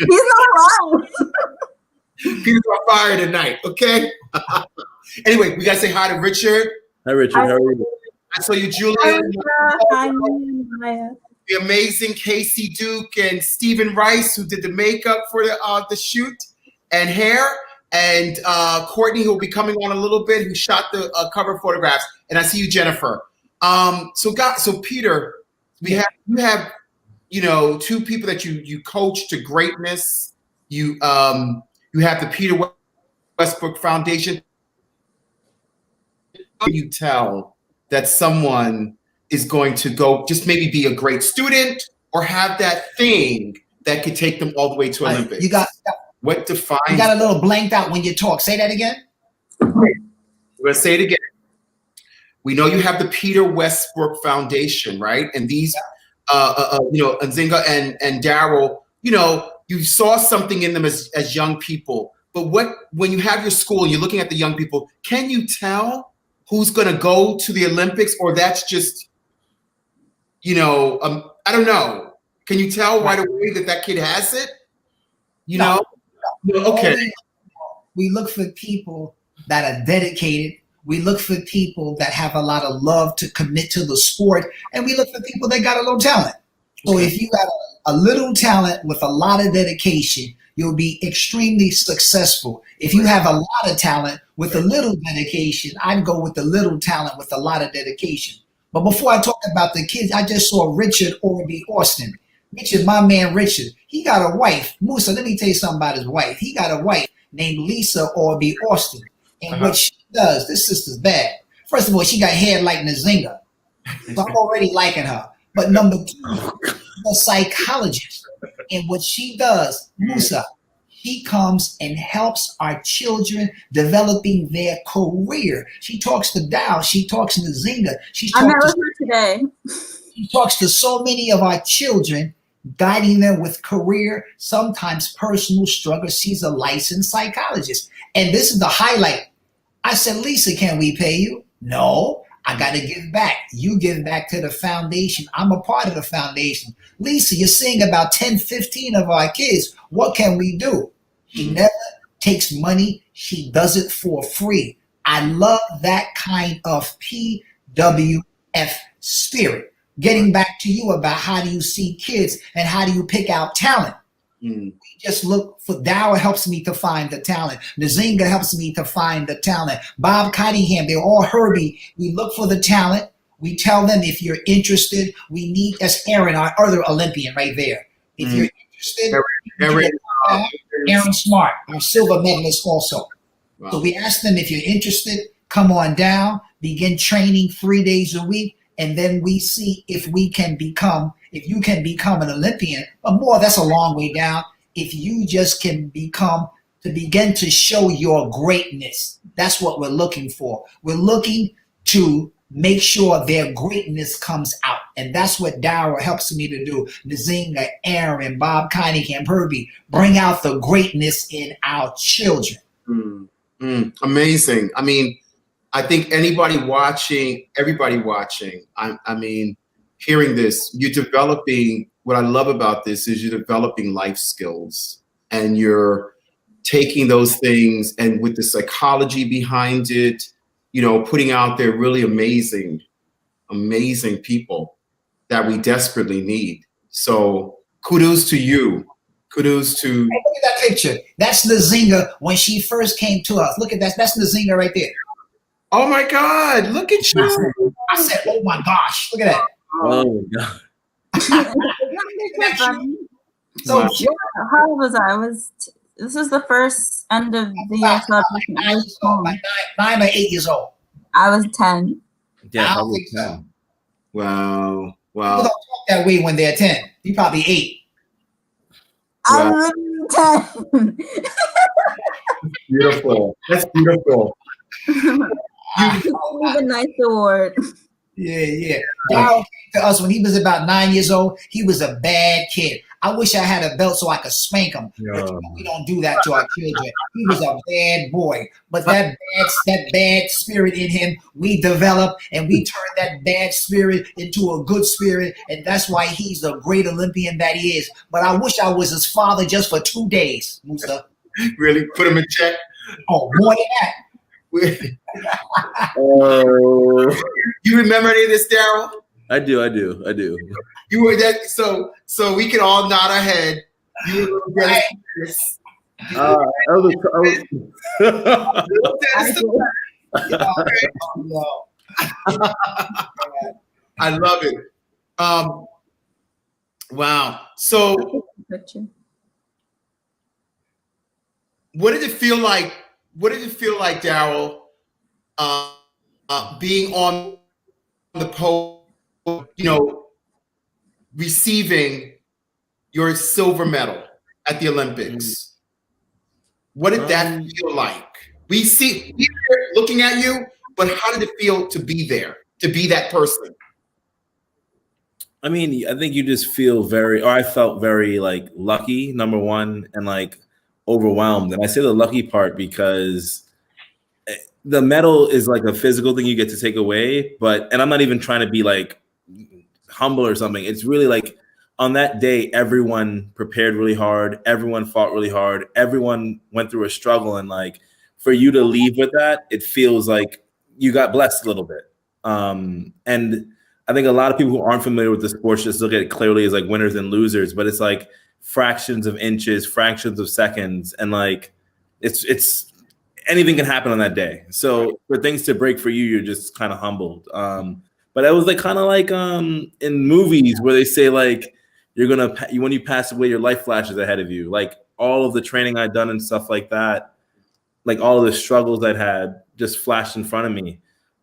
not lying. Peter's on fire tonight, okay? Anyway, we got to say hi to Richard. Hi, Richard. How are you? I saw you, Julian. Hi, Maya. The amazing Casey Duke and Stephen Rice, who did the makeup for the shoot and hair, and Courtney, who will be coming on a little bit, who shot the cover photographs. And I see you, Jennifer. So Peter, you have two people that you coach to greatness. You have the Peter Westbrook Foundation. How do you tell that someone is going to go just maybe be a great student or have that thing that could take them all the way to Olympics? What defines? You got a little blanked out when you talk. Say that again. We're gonna say it again. We know you have the Peter Westbrook Foundation, right? And these, Nzingha and Daryl, you saw something in them as young people. But when you have your school and you're looking at the young people, can you tell who's going to go to the Olympics, or that's just, I don't know. Can you tell right away that kid has it? No. Okay. We look for people that are dedicated. We look for people that have a lot of love to commit to the sport, and we look for people that got a little talent. So if you got a little talent with a lot of dedication, you'll be extremely successful. If you have a lot of talent with a little dedication, I'd go with the little talent with a lot of dedication. But before I talk about the kids, I just saw Richard Orby Austin. Richard, my man Richard, he got a wife. Musa, let me tell you something about his wife. He got a wife named Lisa Orby Austin. And what she does, this sister's bad. First of all, she got hair like Nzingha. So I'm already liking her. But number two, a psychologist. And what she does, Musa, she comes and helps our children developing their career. She talks to Dow. She talks to Nzingha. I met with her today. She talks to so many of our children, guiding them with career, sometimes personal struggles. She's a licensed psychologist. And this is the highlight. I said, Lisa, can we pay you? No, I got to give back. You give back to the foundation. I'm a part of the foundation. Lisa, you're seeing about 10, 15 of our kids. What can we do? She never takes money. She does it for free. I love that kind of PWF spirit. Getting back to you about how do you see kids and how do you pick out talent? We just look for Dow helps me to find the talent. Nzingha helps me to find the talent. Bob Cunningham, they're all Herbie. We look for the talent. We tell them if you're interested, we need, that's Aaron, our other Olympian right there. If you're interested, Aaron Smart, our silver medalist also. Wow. So we ask them if you're interested, come on down, begin training 3 days a week, and then we see if you can become an Olympian. But more, that's a long way down. If you just can begin to show your greatness. That's what we're looking for. We're looking to make sure their greatness comes out. And that's what Daryl helps me to do. Nzingha, Aaron, Bob Cunningham, Herbie, bring out the greatness in our children. Amazing. I mean, I think everybody watching, hearing this, you're developing, what I love about this is you're developing life skills, and you're taking those things and with the psychology behind it, putting out there really amazing people that we desperately need. So kudos to you. Kudos to. Hey, look at that picture. That's Nzingha when she first came to us. Look at that. That's Nzingha right there. Oh my God, look at you. I said, oh my gosh, look at that. Oh my God. So Wow. How old was I? This was the first end of the year celebration. I was 9 or 8 years old. I was 10. Yeah, I don't think so. Wow. People don't talk that way when they're 10. You probably 8. I was 10. Beautiful. That's beautiful. A nice award. Yeah. Daryl came to us when he was about 9 years old. He was a bad kid. I wish I had a belt so I could spank him. Yeah. But we don't do that to our children. He was a bad boy, but that bad spirit in him, we develop and we turn that bad spirit into a good spirit, and that's why he's the great Olympian that he is. But I wish I was his father just for 2 days, Musa. Really put him in check. Oh, more than that. You remember any of this, Daryl? I do. You were that, so we can all nod our head. You were Right. I love it. Wow. So Picture. what did it feel like? What did it feel like, Daryl, being on the pole, receiving your silver medal at the Olympics? What did that feel like? We're looking at you, but how did it feel to be there, to be that person? I mean, I think you just feel I felt very like lucky, number one, and like overwhelmed. And I say the lucky part because the medal is like a physical thing you get to take away, and I'm not even trying to be like humble or something. It's really like on that day, everyone prepared really hard. Everyone fought really hard. Everyone went through a struggle. And like for you to leave with that, it feels like you got blessed a little bit. And I think a lot of people who aren't familiar with the sports just look at it clearly as like winners and losers, but it's like fractions of inches, fractions of seconds. And like, it's anything can happen on that day. So for things to break for you, you're just kind of humbled. But it was like kind of like in movies where they say like when you pass away, your life flashes ahead of you. Like all of the training I'd done and stuff like that, like all of the struggles I'd had just flashed in front of me.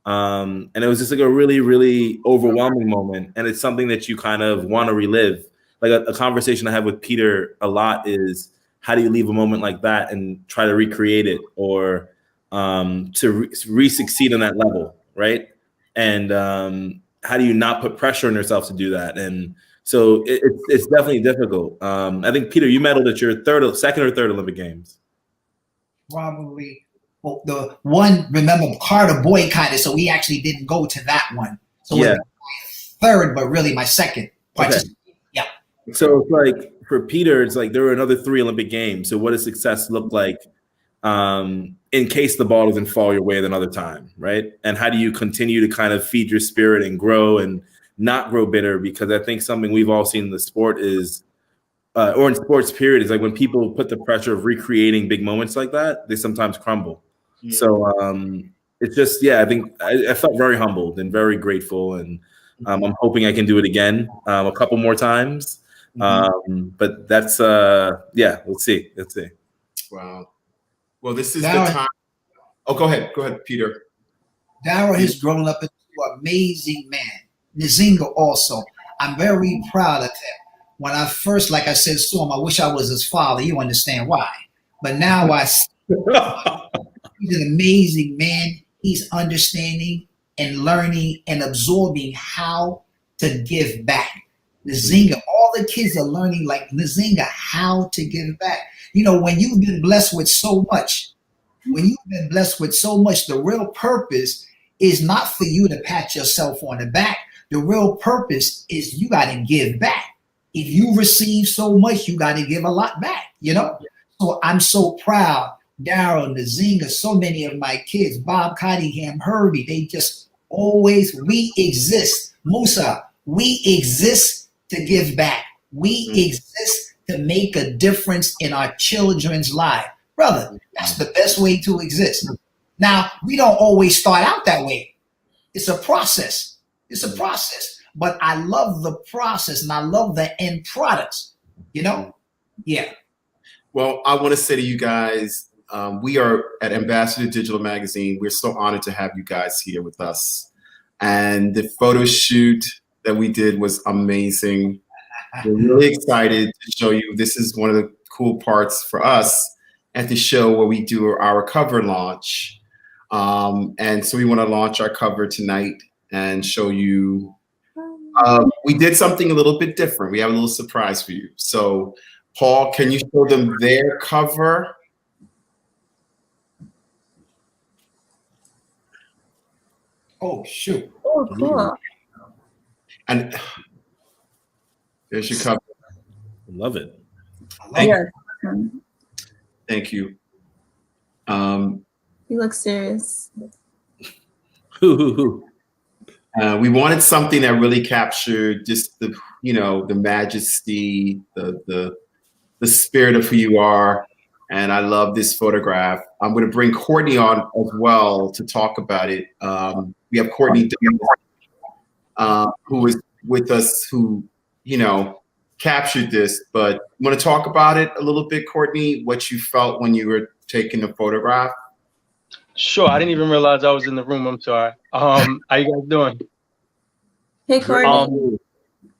And it was just like a really, really overwhelming moment. And it's something that you kind of want to relive. Like a conversation I have with Peter a lot is, how do you leave a moment like that and try to recreate it, or to re-succeed on that level, right? And how do you not put pressure on yourself to do that? And so it's definitely difficult. I think, Peter, you medaled at your second or third Olympic Games. Probably. Well, the one, remember, Carter boycotted, so we actually didn't go to that one. So Yeah. it was my third, but really my second. Okay. Yeah. So it's like for Peter, it's like there were another 3 Olympic Games. So what does success look like in case the ball doesn't fall your way another time, right? And how do you continue to kind of feed your spirit and grow and not grow bitter? Because I think something we've all seen in the sport is, or in sports period, is like when people put the pressure of recreating big moments like that, they sometimes crumble. Yeah. So it's just, I think I felt very humbled and very grateful. And I'm hoping I can do it again a couple more times. But that's, let's see. Wow. Well, this is the time. Oh, go ahead, Peter. Daryl has grown up into an amazing man. Nzingha also. I'm very proud of him. When I first, like I said, saw him, I wish I was his father. You understand why. But now he's an amazing man. He's understanding and learning and absorbing how to give back. Nzingha, all the kids are learning like Nzingha how to give back. You know, when you've been blessed with so much, the real purpose is not for you to pat yourself on the back. The real purpose is you got to give back. If you receive so much, you got to give a lot back, you know? So I'm so proud. Daryl, Nzingha, so many of my kids, Bob Cottingham, Herbie, they just always, we exist. Musa, we exist to give back. We exist to make a difference in our children's life. Brother, that's the best way to exist. Now, we don't always start out that way. It's a process. But I love the process and I love the end products, you know? Yeah. Well, I want to say to you guys, we are at Ambassador Digital Magazine. We're so honored to have you guys here with us. And the photo shoot that we did was amazing. We're really excited to show you. This is one of the cool parts for us at the show where we do our cover launch. And so we want to launch our cover tonight and show you We did something a little bit different. We have a little surprise for you. So, Paul, can you show them their cover? Oh, shoot. Oh, cool. And there's your cover. Love it. Yeah. Thank you. He looks serious. We wanted something that really captured just the, the majesty, the spirit of who you are. And I love this photograph. I'm going to bring Courtney on as well to talk about it. We have Courtney, who is with us, who, captured this. But you want to talk about it a little bit, Courtney, what you felt when you were taking the photograph? Sure. I didn't even realize I was in the room. I'm sorry. How you guys doing? Hey, Courtney.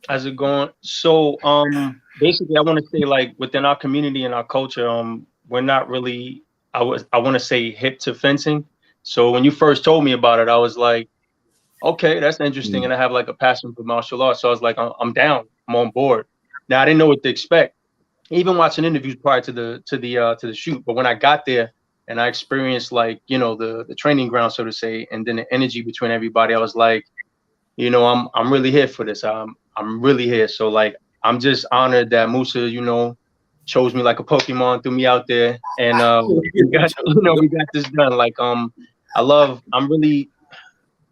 How's it going? So basically, I want to say, like, within our community and our culture, we're not really, I want to say, hip to fencing. So when you first told me about it, I was like, okay, that's interesting. And I have like a passion for martial arts. So I was like, I'm down. I'm on board. Now I didn't know what to expect. Even watching interviews prior to the shoot, but when I got there and I experienced, like, the training ground, so to say, and then the energy between everybody, I was like, I'm really here for this. I'm really here. So, like, I'm just honored that Musa, chose me like a Pokemon, threw me out there, and we got this done. Like, I'm really,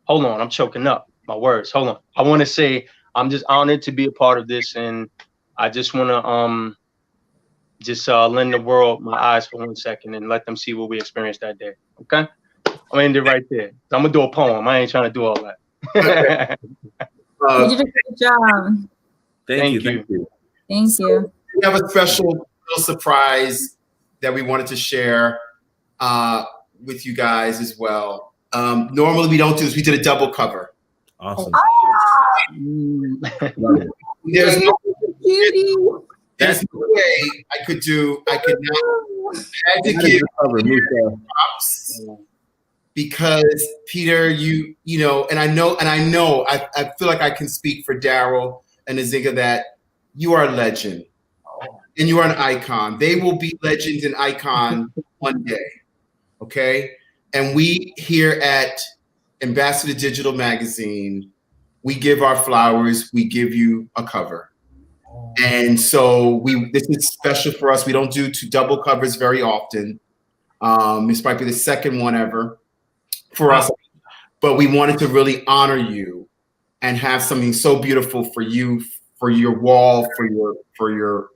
hold on, I'm choking up my words. Hold on. I want to say I'm just honored to be a part of this, and I just want to lend the world my eyes for 1 second and let them see what we experienced that day. Okay, I'm end it right there. I'm gonna do a poem. I ain't trying to do all that. You did a great job. Thank you. Thank you. We have a special little surprise that we wanted to share with you guys as well. Normally we don't do this. We did a double cover. Awesome. There's no way I could not had to give props, because Peter, and I feel like I can speak for Daryl and Nzingha that you are a legend and you are an icon. They will be legends and icon one day. Okay. And we here at Ambassador Digital Magazine, we give our flowers, we give you a cover. And so this is special for us. We don't do two double covers very often. This might be the second one ever for us, but we wanted to really honor you and have something so beautiful for you, for your wall, for your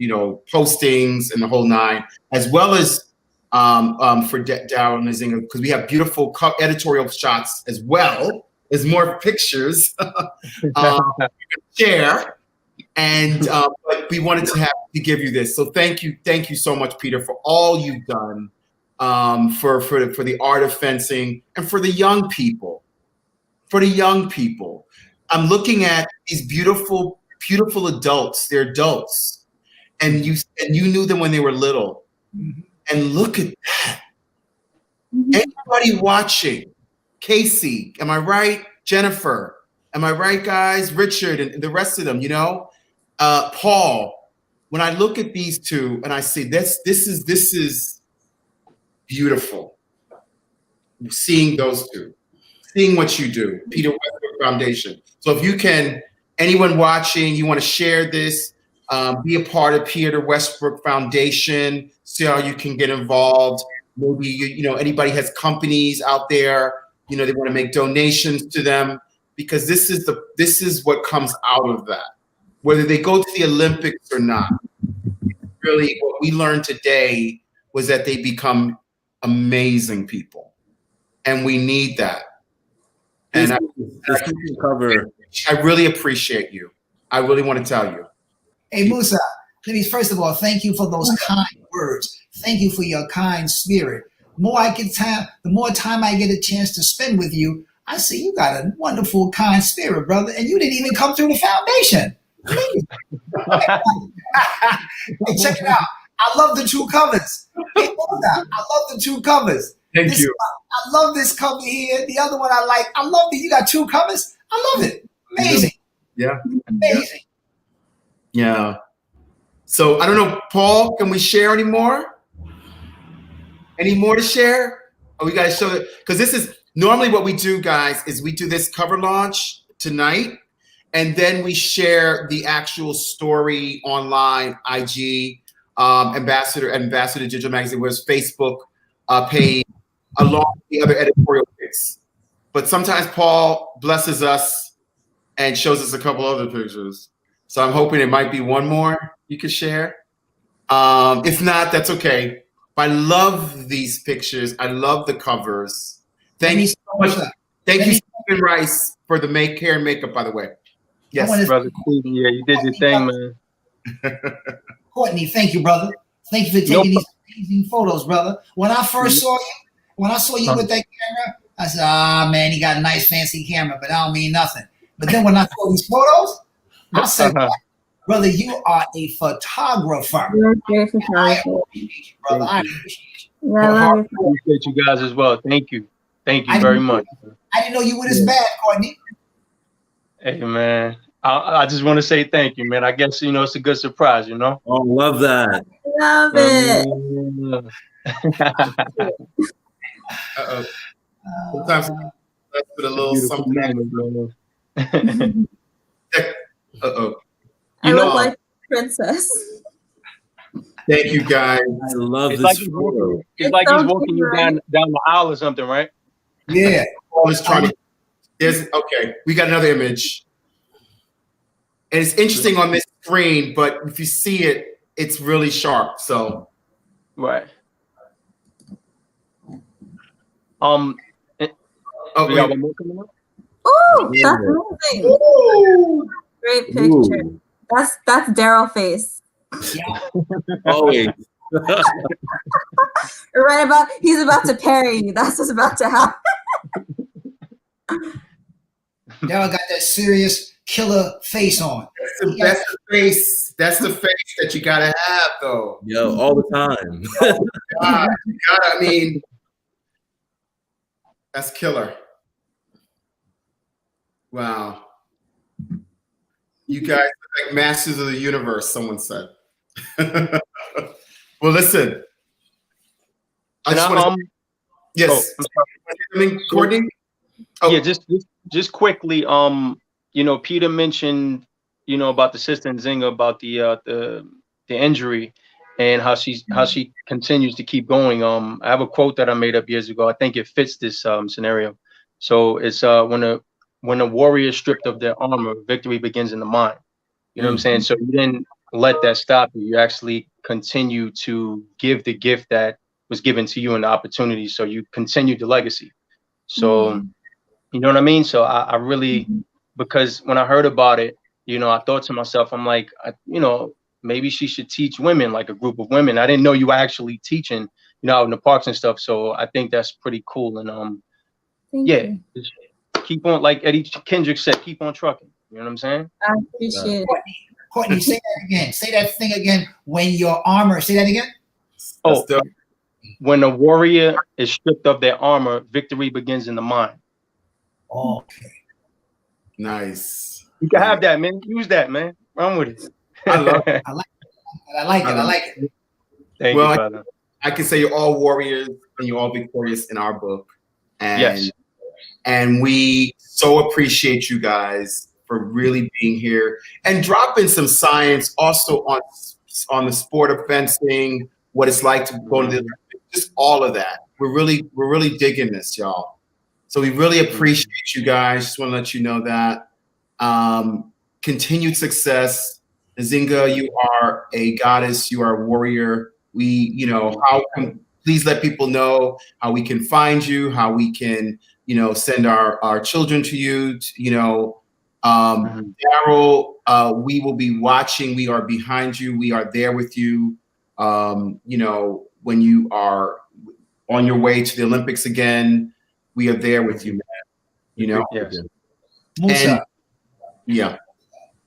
postings and the whole nine, as well as for Daryl and Nzingha, because we have beautiful editorial shots as well as more pictures share. And but we wanted to give you this. So thank you so much, Peter, for all you've done for the art of fencing and for the young people. For the young people, I'm looking at these beautiful adults. They're adults, and you knew them when they were little. Mm-hmm. And look at that. Mm-hmm. Anybody watching? Casey, am I right? Jennifer, am I right, guys? Richard and the rest of them, Paul. When I look at these two and I say this is beautiful. Seeing those two, seeing what you do, Peter Westbrook Foundation. So if you can, anyone watching, you want to share this, be a part of Peter Westbrook Foundation, see how you can get involved. Maybe anybody has companies out there, they want to make donations to them, because this is what comes out of that. Whether they go to the Olympics or not, really what we learned today was that they become amazing people, and we need that. And I really appreciate you. I really want to tell you. Hey, Musa, let me first of all thank you for those kind words. Thank you for your kind spirit. The more time I get a chance to spend with you, I see you got a wonderful, kind spirit, brother, and you didn't even come through the foundation. Hey, check it out. I love the two covers. Hey, I love the two covers. Thank you. I love this cover here. The other one I like. I love that you got two covers. I love it. Amazing. Yeah. Amazing. Yeah. So I don't know, Paul, can we share any more? Any more to share? Oh, we got to show it. Because this is normally what we do, guys, is we do this cover launch tonight. And then we share the actual story online, IG, Ambassador Digital Magazine, where's Facebook page, along with the other editorial pics. But sometimes Paul blesses us and shows us a couple other pictures. So I'm hoping it might be one more you could share. If not, that's okay. I love these pictures. I love the covers. Thank you so much. Thank you, Stephen Rice, for the hair and makeup, by the way. Yes, brother. Yeah, you did your thing, man. Courtney, thank you, brother. Thank you for taking these amazing photos, brother. When I first saw you, with that camera, I said, man, he got a nice fancy camera, but I don't mean nothing. But then when I saw these photos, I said, brother, you are a photographer. You're a great photographer. Brother, I appreciate you. Yeah, I love I appreciate you guys as well. Thank you. Thank you very much. I didn't know you were this bad, Courtney. Hey, man. I just want to say thank you, man. I guess, it's a good surprise, Oh, love that. Love it. Uh-oh. Sometimes let's put a little something. Uh-oh. I look like a princess. Thank you, guys. I love It's this like photo. he's walking you down the aisle or something, right? Yeah. Paul is trying to. Okay, we got another image. And it's interesting on this screen, but if you see it, it's really sharp. So, right. oh, We got wait. one more coming up? Ooh, that's amazing. Ooh. Great picture. That's Daryl face. Always. He's about to parry you. That's what's about to happen. Daryl got that serious killer face on. That's the face. That's the face that you gotta have, though. Yo, all the time. God, I mean, that's killer. Wow. You guys are like masters of the universe, someone said. Well, listen. Yes. Courtney? Oh. Yeah, just quickly, Peter mentioned, about the sister Nzingha, about the injury and how she continues to keep going. I have a quote that I made up years ago. I think it fits this scenario. So it's when a warrior is stripped of their armor, victory begins in the mind. You know what I'm saying? So you didn't let that stop you. You actually continue to give the gift that was given to you and the opportunity. So you continued the legacy. So, you know what I mean? So I really, because when I heard about it, I thought to myself, I'm like, maybe she should teach women, like a group of women. I didn't know you were actually teaching, out in the parks and stuff. So I think that's pretty cool. And Thank you. just keep on, like Eddie Kendrick said, keep on trucking. You know what I'm saying? I appreciate it. Courtney, say that again. Say that thing again. When your armor, say that again. Oh, when a warrior is stripped of their armor, victory begins in the mind. Okay. Nice. You can have that, man. Use that, man. Run with it. I love it. I like it. Thank you, brother. I can say you're all warriors and you're all victorious in our book. And, yes. And we so appreciate you guys for really being here and dropping some science also on the sport of fencing, what it's like to go to the Olympics, just all of that. We're really digging this, y'all. So we really appreciate you guys. Just want to let you know that. Continued success. Nzingha, you are a goddess. You are a warrior. Please let people know how we can find you, how we can, send our children to you. Daryl, we will be watching. We are behind you. We are there with you. When you are on your way to the Olympics again, we are there with you, man. Yes. Musa, yeah.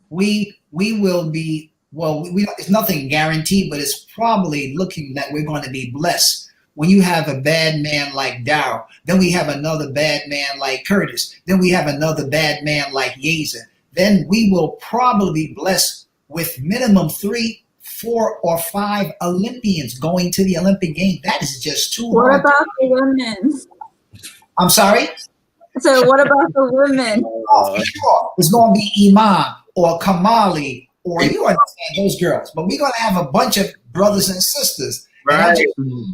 we will be, it's nothing guaranteed, but it's probably looking that we're going to be blessed. When you have a bad man like Daryl, then we have another bad man like Curtis, then we have another bad man like Yazer, then we will probably be blessed with minimum 3, 4, or 5 Olympians going to the Olympic game. That is just too What hard. about the women? I'm sorry? So what about the women? Oh, for sure. It's going to be Iman or Kamali or you understand those girls. But we're going to have a bunch of brothers and sisters. And I'm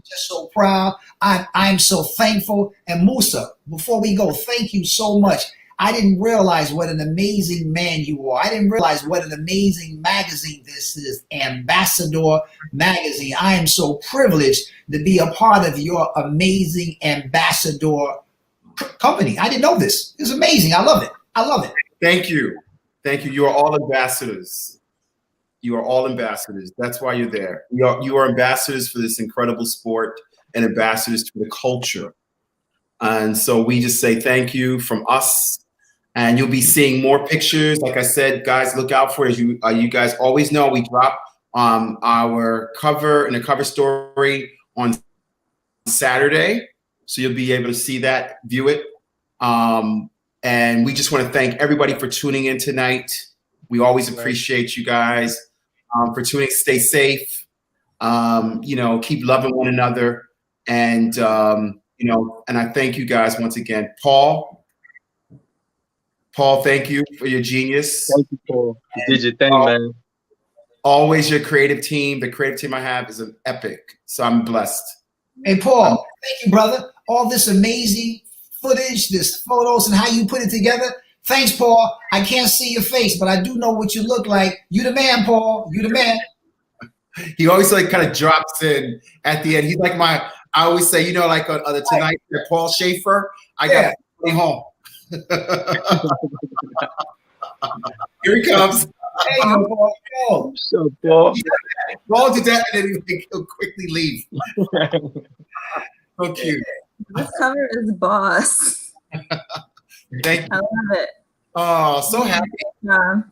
just so proud. I'm so thankful. And Musa, before we go, thank you so much. I didn't realize what an amazing man you are. I didn't realize what an amazing magazine this is, Ambassador Magazine. I am so privileged to be a part of your amazing Ambassador company. I didn't know this. It's amazing. I love it. I love it. Thank you. Thank you. You are all ambassadors. You are all ambassadors. That's why you're there. You are ambassadors for this incredible sport and ambassadors to the culture. And so we just say thank you from us. And you'll be seeing more pictures. Like I said, guys, look out for it. As you guys always know, we drop our cover and the cover story on Saturday. So you'll be able to see that, view it. And we just want to thank everybody for tuning in tonight. We always appreciate you guys for tuning. Stay safe. Keep loving one another. And, and I thank you guys once again. Paul, thank you for your genius. Thank you, Paul. You did your thing, man. Always your creative team. The creative team I have is an epic. So I'm blessed. Hey, Paul, thank you, brother. All this amazing footage, this photos, and how you put it together. Thanks, Paul. I can't see your face, but I do know what you look like. You the man, Paul. You the man. He always kind of drops in at the end. He's like I always say, like on the Tonight, Paul Schaefer, I got to go home. Here he comes. Hey, Paul. What's up, Paul? Paul did that and then he'll quickly leave. So cute. This cover is boss. Thank you. I love it. Oh, so happy. Yeah.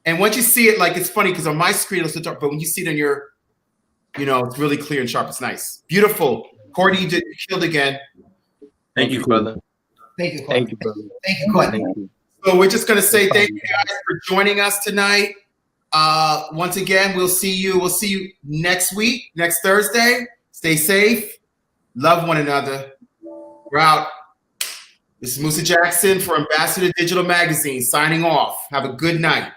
And once you see it, it's funny because on my screen it's so dark, but when you see it on your, it's really clear and sharp. It's nice. Beautiful. Courtney, you killed again. Thank you, brother. Thank you, Courtney. Thank you, brother. Thank you, Courtney. Thank you. So we're just going to say thank you guys for joining us tonight. Once again, we'll see you next week, next Thursday. Stay safe. Love one another. We're out. This is Musa Jackson for Ambassador Digital Magazine signing off. Have a good night.